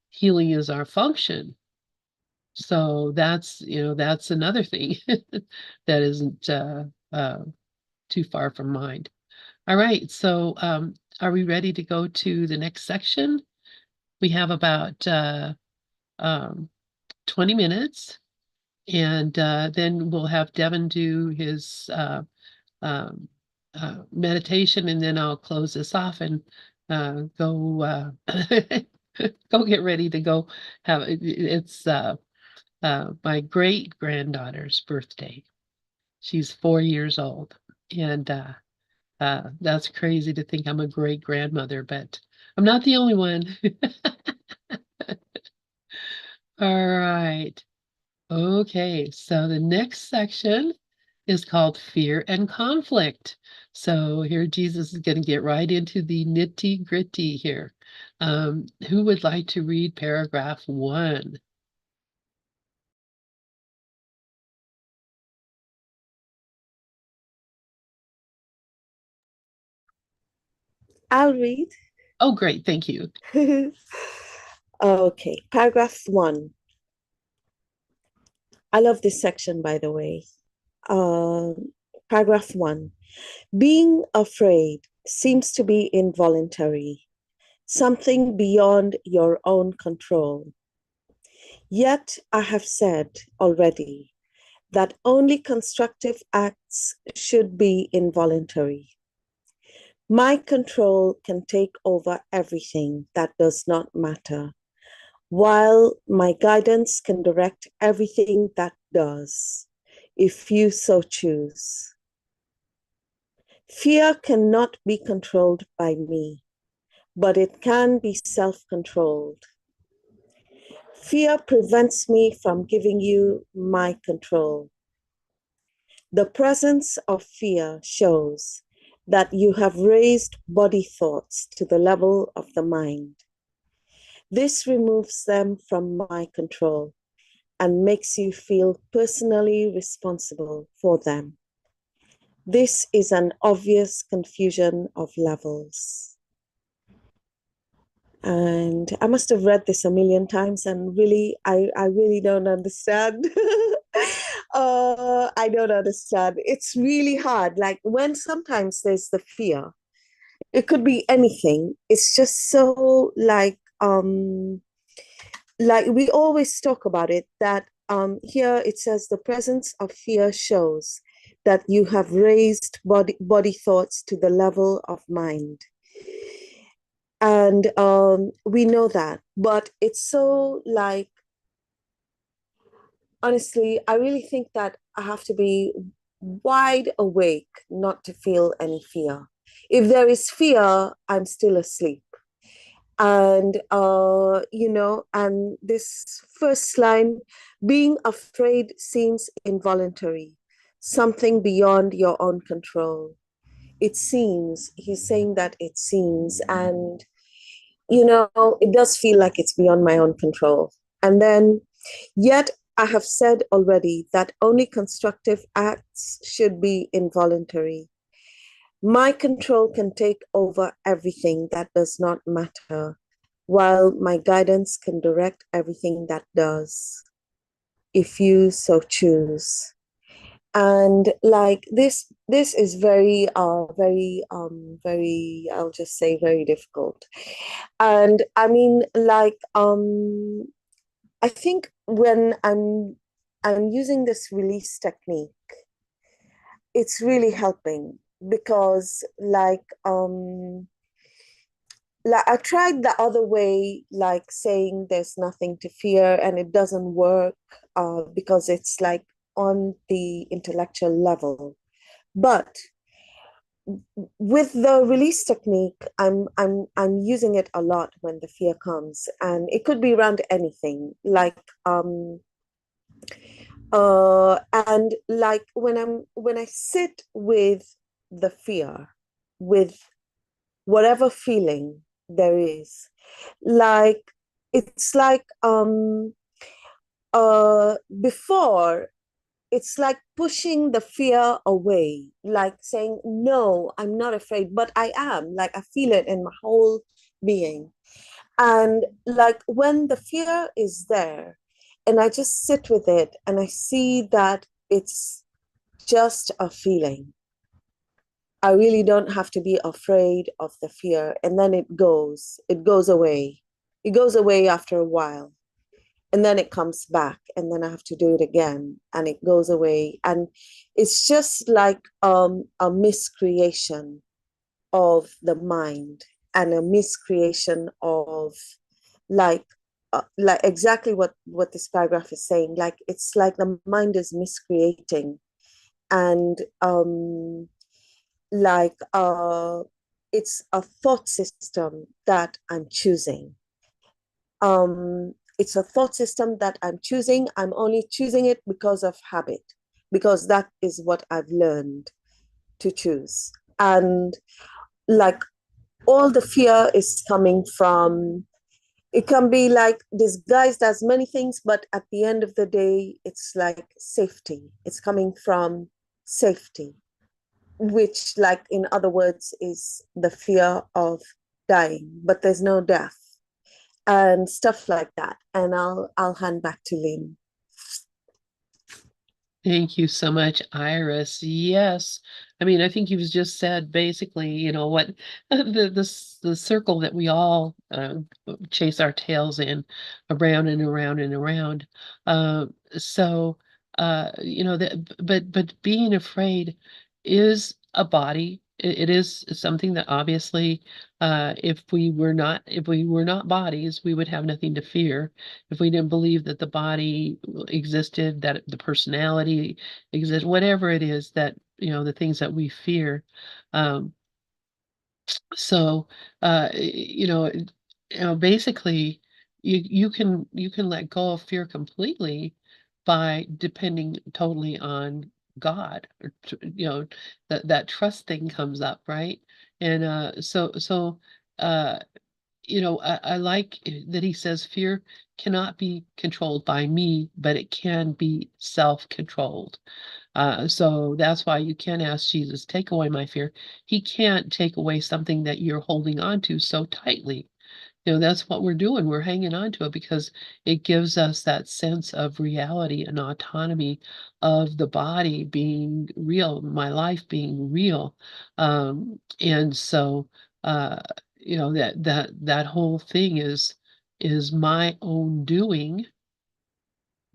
healing is our function. So that's another thing that isn't too far from mind. All right, so are we ready to go to the next section? We have about 20 minutes, And then we'll have Devin do his um, meditation, and then I'll close this off and go go get ready to go have it's my great granddaughter's birthday. She's 4 years old, and that's crazy to think I'm a great grandmother, but I'm not the only one. All right. Okay, so the next section is called Fear and Conflict. So here Jesus is going to get right into the nitty gritty here. Who would like to read paragraph 1? I'll read. Oh, great, thank you. Okay, paragraph 1. I love this section, by the way. Paragraph 1. Being afraid seems to be involuntary, something beyond your own control. Yet I have said already that only constructive acts should be involuntary. My control can take over everything that does not matter, while my guidance can direct everything that does, if you so choose. Fear cannot be controlled by me, but it can be self-controlled. Fear prevents me from giving you my control. The presence of fear shows that you have raised body thoughts to the level of the mind. This removes them from my control and makes you feel personally responsible for them. This is an obvious confusion of levels. And I must have read this a million times, and really, I really don't understand. I don't understand. It's really hard. Like when sometimes there's the fear, it could be anything. It's just so like we always talk about it, that here it says the presence of fear shows that you have raised body thoughts to the level of mind. And we know that, but it's so like, honestly, I really think that I have to be wide awake not to feel any fear. If there is fear, I'm still asleep. And and this first line, being afraid seems involuntary, something beyond your own control. It seems, he's saying that it seems, and it does feel like it's beyond my own control. And then, yet I have said already that only constructive acts should be involuntary. My control can take over everything that does not matter, while my guidance can direct everything that does, if you so choose. And like this is very, I'll just say, very difficult. And I mean, like, I think when I'm using this release technique, it's really helping, because like I tried the other way, like saying there's nothing to fear, and it doesn't work, because it's like on the intellectual level. But with the release technique, I'm using it a lot when the fear comes, and it could be around anything, like and like when I sit with the fear, with whatever feeling there is, like it's like before, it's like pushing the fear away, like saying, no, I'm not afraid, but I am. Like I feel it in my whole being. And like when the fear is there, and I just sit with it and I see that it's just a feeling. I really don't have to be afraid of the fear. And then it goes away. It goes away after a while. and then it comes back, and then I have to do it again, and it goes away. And it's just like a miscreation of the mind, and a miscreation of like like exactly what this paragraph is saying. Like it's like the mind is miscreating, and like it's a thought system that I'm choosing. It's a thought system that I'm choosing. I'm only choosing it because of habit, because that is what I've learned to choose. And like all the fear is coming from, it can be like disguised as many things, but at the end of the day, it's like safety. It's coming from safety, which, like, in other words, is the fear of dying, but there's no death and stuff like that. And I'll hand back to Lynn. Thank you so much, Iris. Yes. I mean, I think you've just said basically, what the circle that we all chase our tails in, around and around and around. So but being afraid is a body. It is something that obviously, if we were not bodies, we would have nothing to fear. If we didn't believe that the body existed, that the personality exists, whatever it is that, the things that we fear. Um, so, basically, you can let go of fear completely by depending totally on God, or that trust thing comes up, right? And uh, I like that he says fear cannot be controlled by me, but it can be self-controlled. So that's why you can ask Jesus, take away my fear. He can't take away something that you're holding on to so tightly. That's what we're doing. We're hanging on to it because it gives us that sense of reality and autonomy of the body being real, my life being real. And so, uh, that whole thing is my own doing,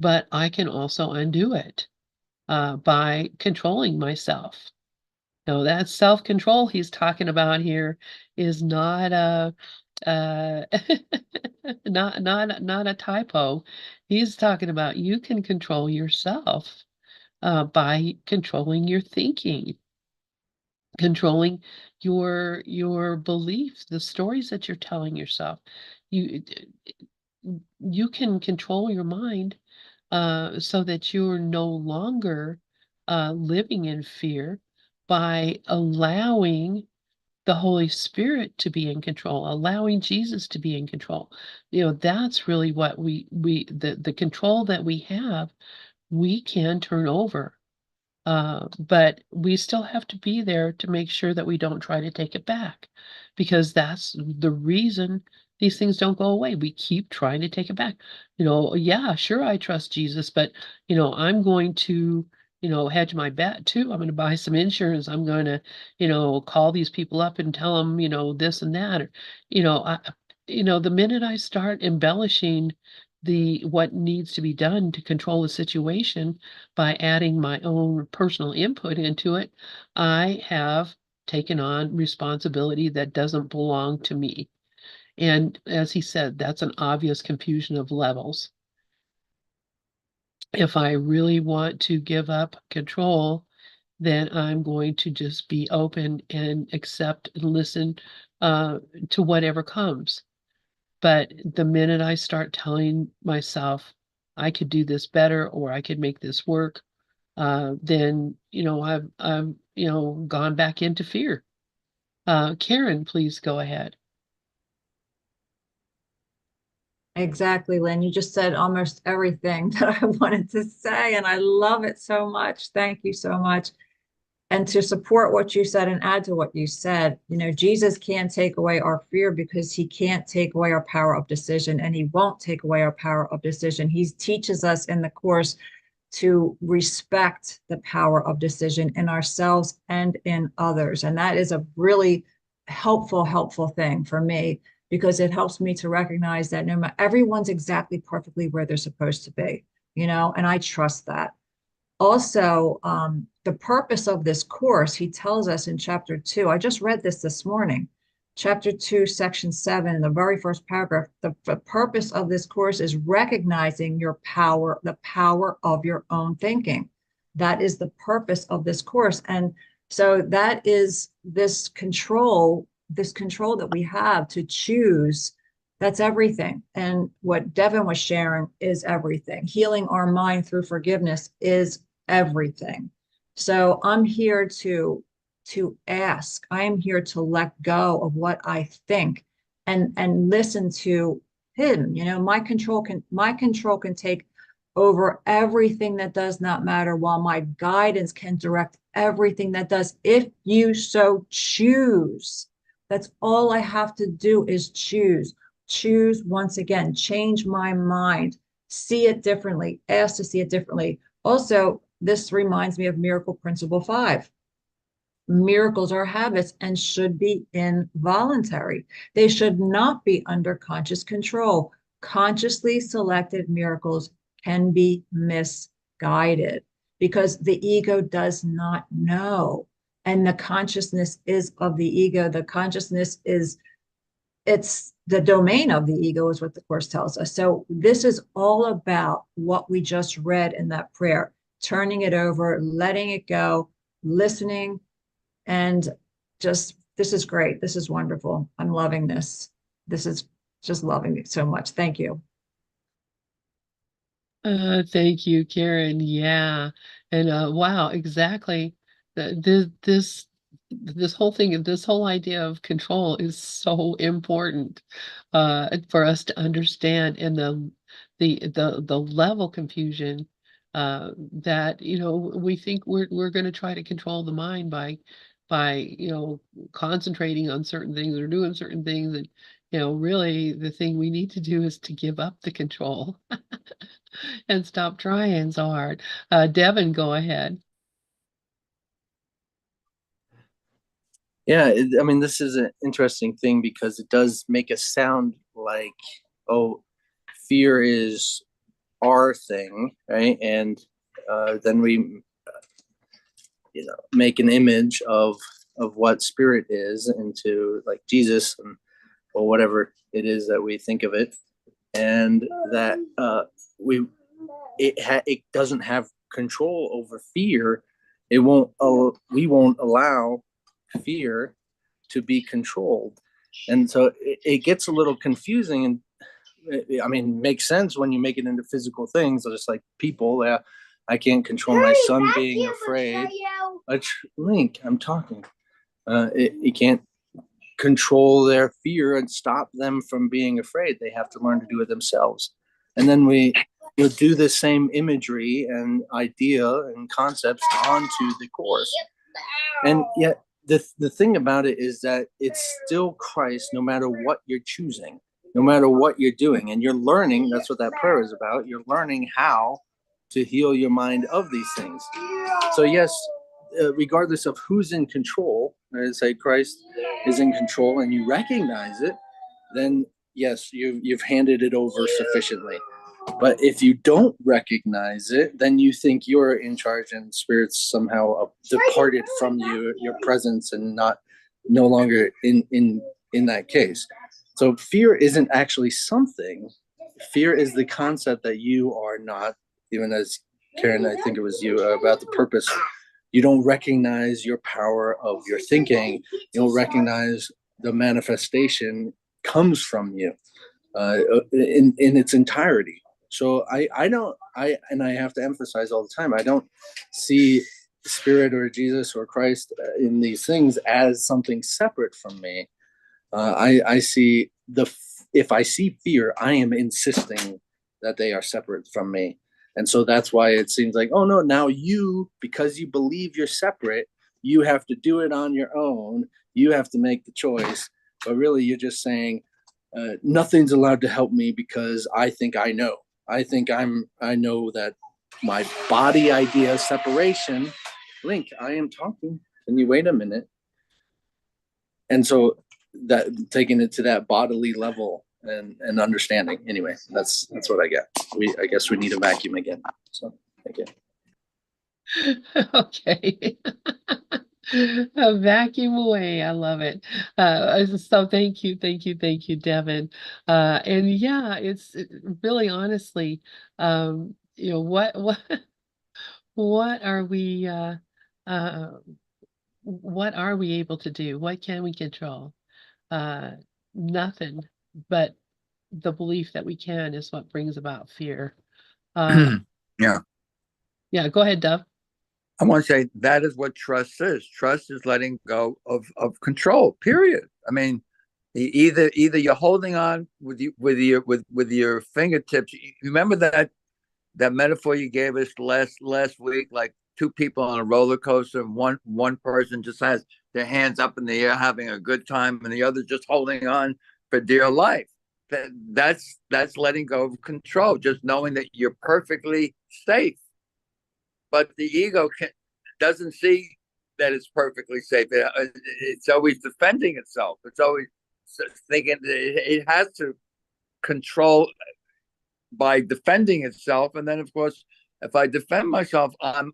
but I can also undo it by controlling myself. No, that self-control he's talking about here is not uh not a typo. He's talking about you can control yourself by controlling your thinking, controlling your beliefs, the stories that you're telling yourself. You you can control your mind so that you're no longer living in fear by allowing the Holy Spirit to be in control, allowing Jesus to be in control. That's really what the control that we have, we can turn over. But we still have to be there to make sure that we don't try to take it back, because that's the reason these things don't go away. We keep trying to take it back. Yeah, sure, I trust Jesus, but I'm going to, hedge my bet too. I'm going to buy some insurance. I'm going to, call these people up and tell them, this and that. Or, the minute I start embellishing what needs to be done to control the situation by adding my own personal input into it, I have taken on responsibility that doesn't belong to me. And as he said, that's an obvious confusion of levels. If I really want to give up control, then I'm going to just be open and accept and listen to whatever comes. But the minute I start telling myself I could do this better or I could make this work, then I've gone back into fear. Karen, please go ahead. Exactly, Lynn. You just said almost everything that I wanted to say, and I love it so much. Thank you so much. And to support what you said and add to what you said, Jesus can't take away our fear because he can't take away our power of decision, and he won't take away our power of decision. He teaches us in the course to respect the power of decision in ourselves and in others. And that is a really helpful thing for me, because it helps me to recognize that no matter everyone's exactly perfectly where they're supposed to be, and I trust that. Also, the purpose of this course, he tells us in chapter 2. I just read this morning. Chapter 2, section 7, in the very first paragraph, the purpose of this course is recognizing your power, the power of your own thinking. That is the purpose of this course. And so that is this control that we have to choose. That's everything. And what Devin was sharing is everything. Healing our mind through forgiveness is everything. So I'm here to ask. I am here to let go of what I think and listen to him. My control can take over everything that does not matter, while my guidance can direct everything that does, if you so choose. That's all I have to do is choose. Choose once again, change my mind, see it differently, ask to see it differently. Also, this reminds me of Miracle Principle 5. Miracles are habits and should be involuntary. They should not be under conscious control. Consciously selected miracles can be misguided because the ego does not know. And the consciousness is of the ego. The consciousness it's the domain of the ego, is what the Course tells us. So this is all about what we just read in that prayer, turning it over, letting it go, listening, and this is great. This is wonderful. I'm loving this. This is just loving it so much. Thank you. Thank you, Karen. Yeah. And wow, exactly. This whole thing, this whole idea of control is so important for us to understand, and the level confusion that we think we're going to try to control the mind by concentrating on certain things or doing certain things, and really the thing we need to do is to give up the control and stop trying so hard. Devin, go ahead. Yeah, I mean, this is an interesting thing because it does make us sound like, oh, fear is our thing, right? And then we, make an image of what spirit is into like Jesus or whatever it is that we think of it, and that it doesn't have control over fear. We won't allow fear to be controlled, and so it gets a little confusing. And I mean, makes sense when you make it into physical things, just like people. Yeah, I can't control my son being afraid. Link, I'm talking. You can't control their fear and stop them from being afraid. They have to learn to do it themselves. And then we do the same imagery and idea and concepts onto the course. And yet the thing about it is that it's still Christ, no matter what you're choosing, no matter what you're doing. And you're learning, that's what that prayer is about. You're learning how to heal your mind of these things. So yes, regardless of who's in control, and say Christ is in control and you recognize it, then yes, you've handed it over sufficiently. But if you don't recognize it, then you think you're in charge and spirits somehow departed from you, your presence, and no longer in that case. So fear isn't actually something. Fear is the concept that you are not, even as Karen, I think it was you, about the purpose. You don't recognize your power of your thinking. You don't recognize the manifestation comes from you in its entirety. So I have to emphasize all the time, I don't see Spirit or Jesus or Christ in these things as something separate from me. I see if I see fear, I am insisting that they are separate from me. And so that's why it seems like, oh no, now because you believe you're separate, you have to do it on your own. You have to make the choice. But really, you're just saying, nothing's allowed to help me because I think I know. I know that my body idea of separation. Link, I am talking. Can you wait a minute? And so that taking it to that bodily level and understanding. Anyway, that's what I get. I guess we need a vacuum again. So thank you. Okay. A vacuum away. I love it. So thank you, Devin. And yeah, really honestly, what what are we uh what are we able to do? What can we control? Uh Nothing, but the belief that we can is what brings about fear. Uh Yeah. yeah, go ahead, Dove. I want to say that is what trust is. Trust is letting go of control. Period. I mean, either you're holding on with your fingertips. You remember that metaphor you gave us last week, like two people on a roller coaster, and one person just has their hands up in the air having a good time, and the other just holding on for dear life. That's letting go of control, just knowing that you're perfectly safe. But the ego doesn't see that it's perfectly safe. It's always defending itself. It's always thinking it has to control by defending itself. And then, of course, if I defend myself, I'm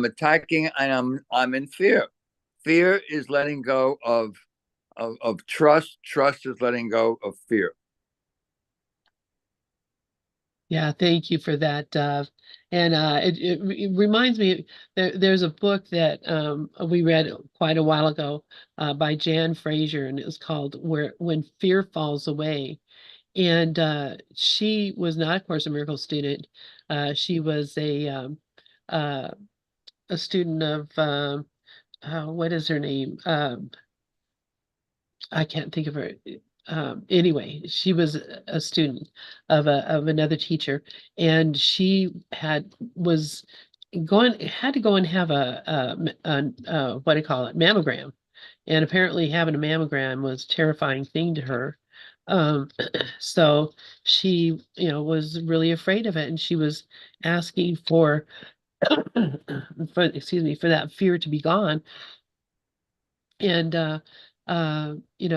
attacking, and I'm in fear. Fear is letting go of trust. Trust is letting go of fear. Yeah, thank you for that, Dove. And it reminds me, there's a book that we read quite a while ago by Jan Fraser, and it was called When Fear Falls Away. And she was not a Course in Miracles student. She was uh, a student of, what is her name? I can't think of her. Anyway, she was a student of another teacher, and she was had to go and have a what do you call it, mammogram, and apparently having a mammogram was a terrifying thing to her. Um, so she, was really afraid of it, and she was asking for, excuse me, for that fear to be gone. And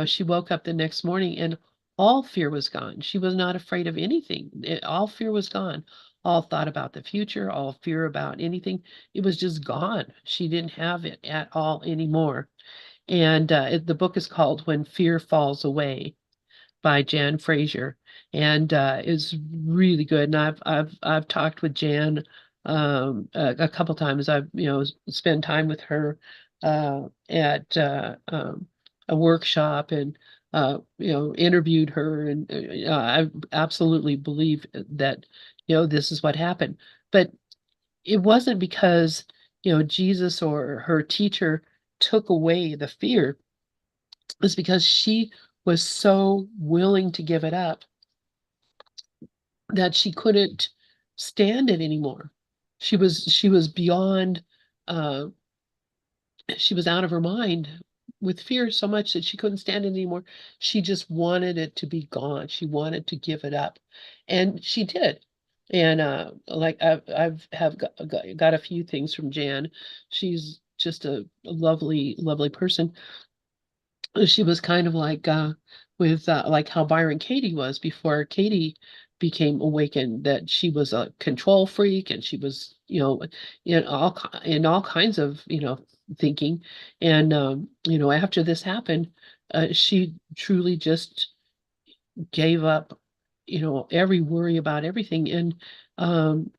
she woke up the next morning and all fear was gone. She was not afraid of anything. All fear was gone. All thought about the future, all fear about anything. It was just gone. She didn't have it at all anymore. And the book is called When Fear Falls Away by Jan Fraser, and is really good. And I've talked with Jan a couple times. I've spent time with her at a workshop, and interviewed her, and I absolutely believe that this is what happened. But it wasn't because Jesus or her teacher took away the fear. It's because she was so willing to give it up that she couldn't stand it anymore. She was beyond uh she was out of her mind with fear so much that she couldn't stand it anymore. She just wanted it to be gone. She wanted to give it up. And she did. And like I've got a few things from Jan. She's just a lovely, lovely person. She was kind of like with like how Byron Katie was before Katie became awakened, that she was a control freak, and she was in all kinds of thinking. And after this happened, she truly just gave up every worry about everything, and um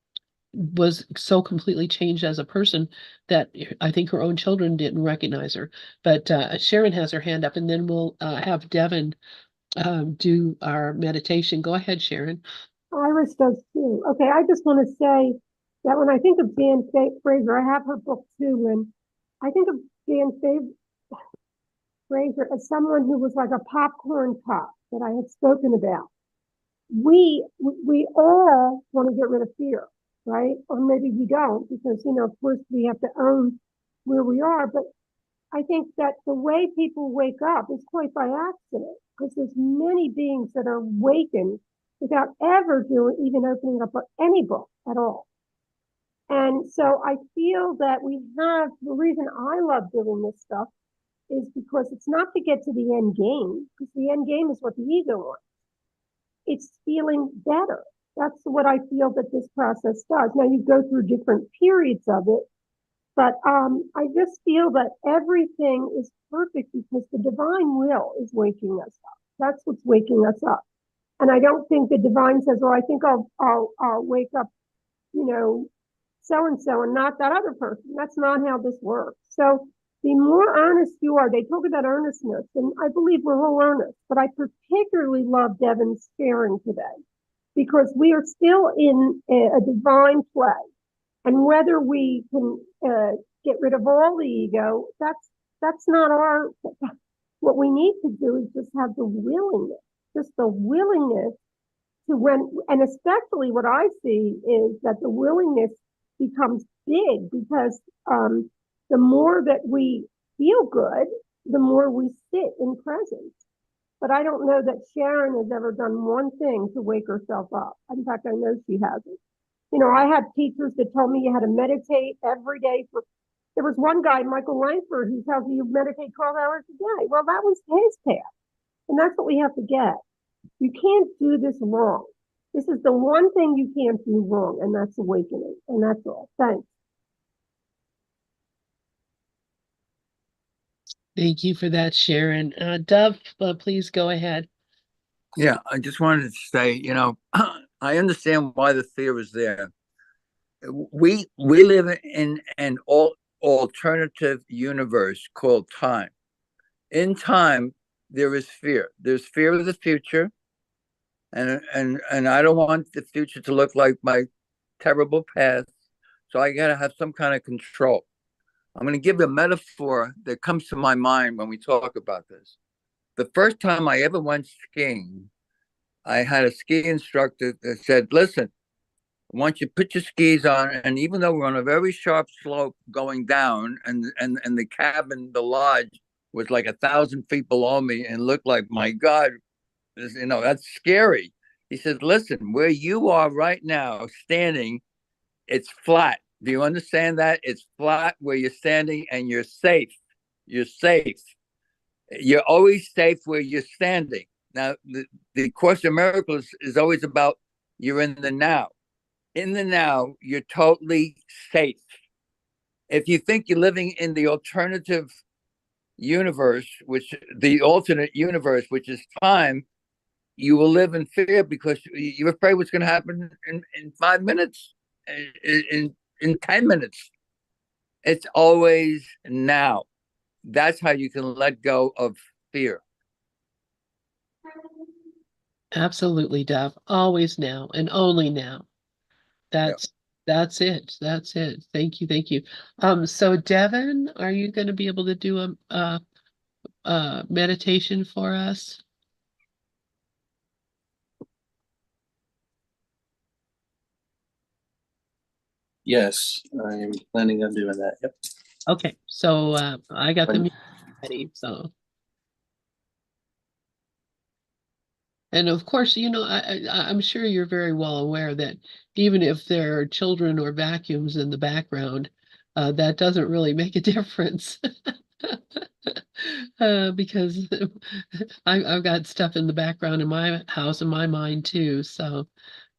was so completely changed as a person that I think her own children didn't recognize her. But Sharon has her hand up, and then we'll have Devin do our meditation. Go ahead, Sharon. Iris does too. Okay, I just want to say that when I think of Jan Fraser, I have her book too, and I think of Fraser as someone who was like a popcorn pop that I had spoken about. We all want to get rid of fear, right? Or maybe we don't, because of course we have to own where we are. But I think that the way people wake up is quite by accident, because there's many beings that are awakened without ever even opening up any book at all. And so I feel that we have the reason I love doing this stuff is because it's not to get to the end game, because the end game is what the ego wants. It's feeling better. That's what I feel that this process does. Now you go through different periods of it, but I just feel that everything is perfect because the divine will is waking us up. That's what's waking us up. And I don't think the divine says, "Well, I think I'll wake up, so and so, and not that other person." That's not how this works. So the more earnest you are, they talk about earnestness, and I believe we're all earnest. But I particularly love Devin's sharing today because we are still in a divine play, and whether we can get rid of all the ego, that's not our. What we need to do is just have the willingness, just the willingness to and especially what I see is that the willingness becomes big because the more that we feel good, the more we sit in presence. But I don't know that Sharon has ever done one thing to wake herself up. In fact, I know she hasn't. I had teachers that told me you had to meditate every day there was one guy, Michael Langford, who tells you meditate 12 hours a day. Well, that was his path. And that's what we have to get. You can't do this wrong. This is the one thing you can't do wrong, and that's awakening. And that's all. Thanks. Thank you for that, Sharon. Dove, please go ahead. Yeah, I just wanted to say, I understand why the fear is there. We live in an alternative universe called time. In time, there is fear. There's fear of the future, and I don't want the future to look like my terrible past. So I got to have some kind of control. I'm going to give a metaphor that comes to my mind when we talk about this. The first time I ever went skiing, I had a ski instructor that said, "Listen, once you put your skis on, and even though we're on a very sharp slope going down, and the cabin, the lodge was like 1,000 feet below me, and looked like, my God, that's scary." He says, "Listen, where you are right now, standing, it's flat. Do you understand that? It's flat where you're standing, and you're safe. You're safe. You're always safe where you're standing." Now, the Course of Miracles is always about you're in the now. In the now, you're totally safe. If you think you're living in the alternative universe, the alternate universe, which is time, you will live in fear because you're afraid what's going to happen in 5 minutes, in 10 minutes. It's always now. That's how you can let go of fear. Absolutely, Dove. Always now and only now. That's it. That's it. Thank you. Thank you. So Devin, are you going to be able to do a meditation for us? Yes, I'm planning on doing that. Yep. Okay, so I got the music ready. So, and of course, I'm sure you're very well aware that even if there are children or vacuums in the background, that doesn't really make a difference. Because I've got stuff in the background in my house and my mind too. So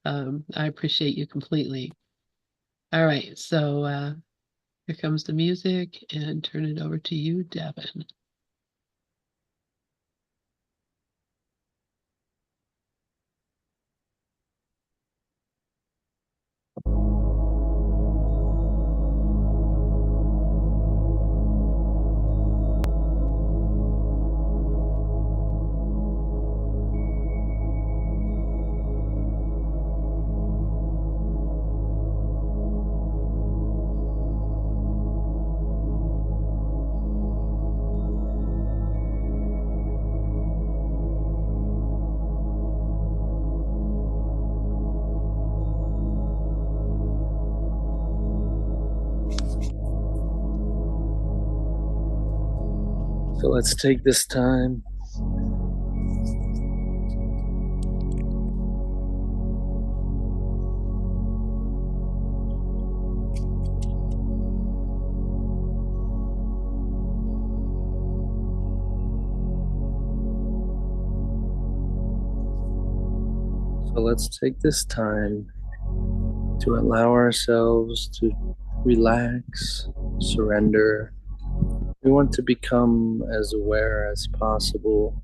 I appreciate you completely. All right, so here comes the music and turn it over to you, Devin. So let's take this time. So let's take this time to allow ourselves to relax, surrender. We want to become as aware as possible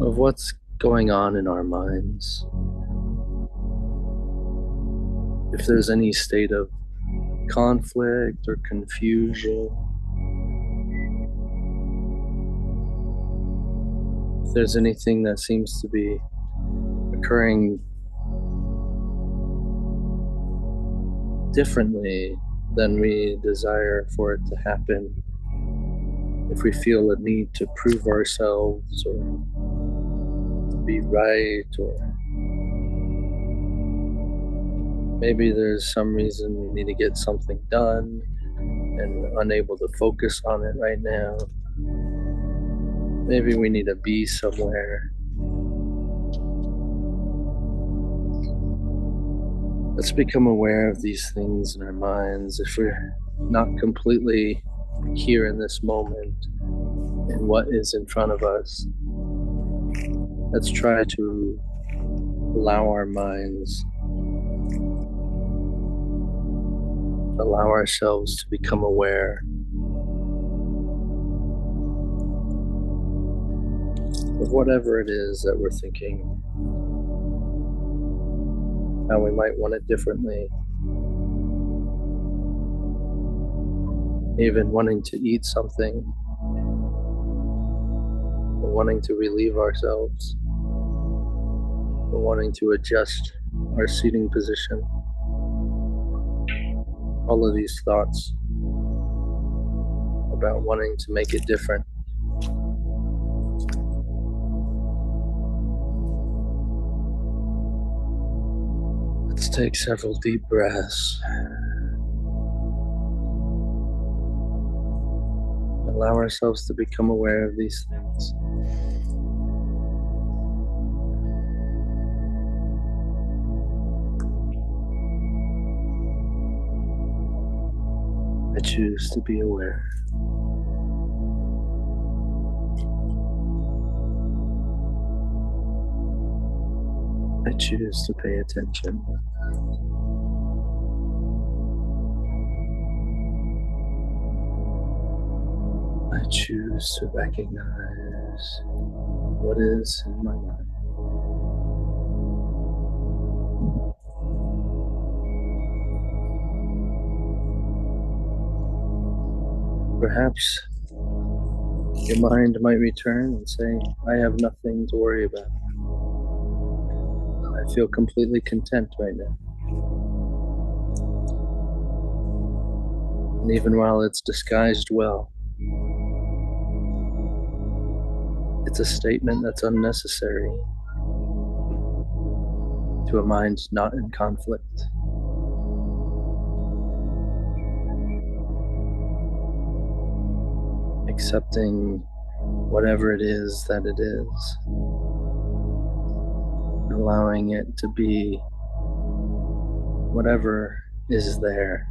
of what's going on in our minds. If there's any state of conflict or confusion, if there's anything that seems to be occurring differently than we desire for it to happen, if we feel a need to prove ourselves or to be right, or maybe there's some reason we need to get something done and unable to focus on it right now. Maybe we need to be somewhere. Let's become aware of these things in our minds. If we're not completely here in this moment in what is in front of us, let's try to allow our minds, allow ourselves to become aware of whatever it is that we're thinking, how we might want it differently, even wanting to eat something, or wanting to relieve ourselves, or wanting to adjust our seating position. All of these thoughts about wanting to make it different. Let's take several deep breaths. Allow ourselves to become aware of these things. I choose to be aware. I choose to pay attention. I choose to recognize what is in my mind. Perhaps your mind might return and say, I have nothing to worry about. I feel completely content right now. And even while it's disguised well, it's a statement that's unnecessary to a mind not in conflict. Accepting whatever it is that it is, allowing it to be whatever is there.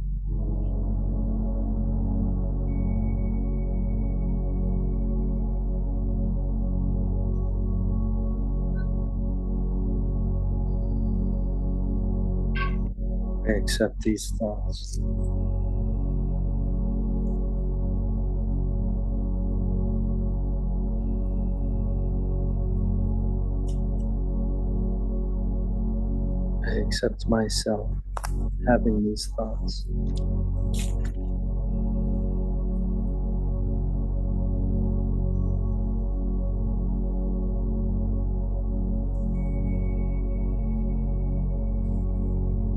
I accept these thoughts. I accept myself having these thoughts.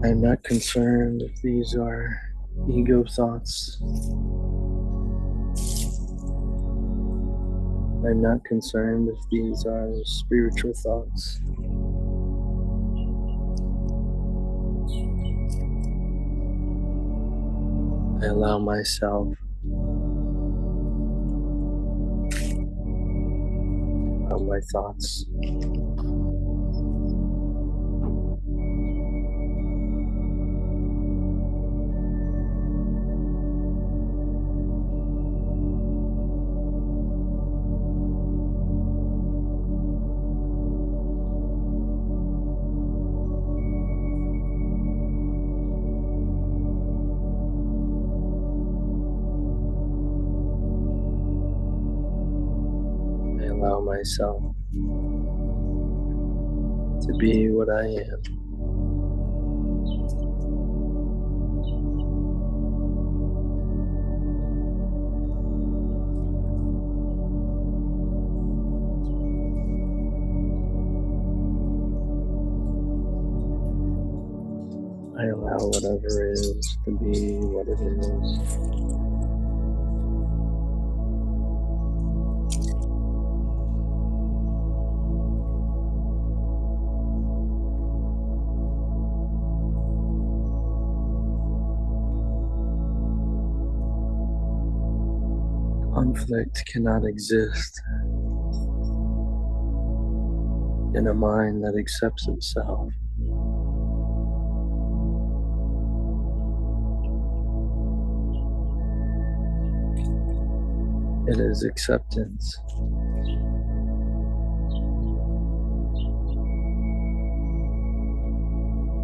I'm not concerned if these are ego thoughts. I'm not concerned if these are spiritual thoughts. I allow myself of my thoughts. myself to be what I am. I allow whatever is to be what it is. Conflict cannot exist in a mind that accepts itself. It is acceptance.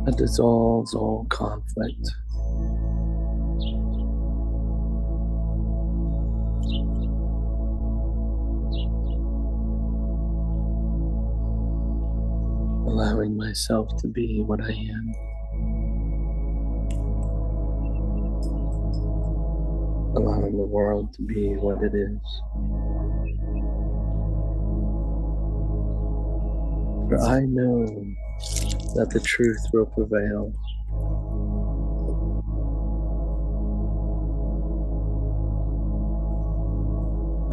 That dissolves all conflict. Allowing myself to be what I am. Allowing the world to be what it is. For I know that the truth will prevail.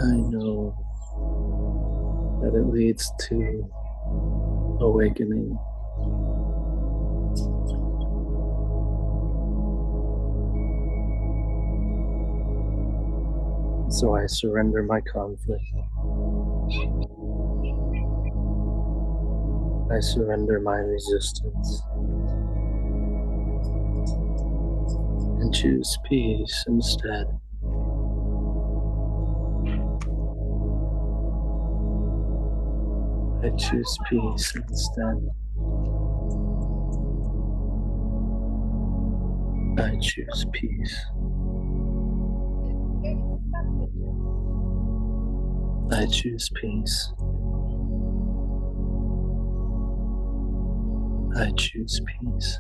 I know that it leads to awakening. So I surrender my conflict. I surrender my resistance and choose peace instead. I choose peace instead. I choose peace. I choose peace. I choose peace.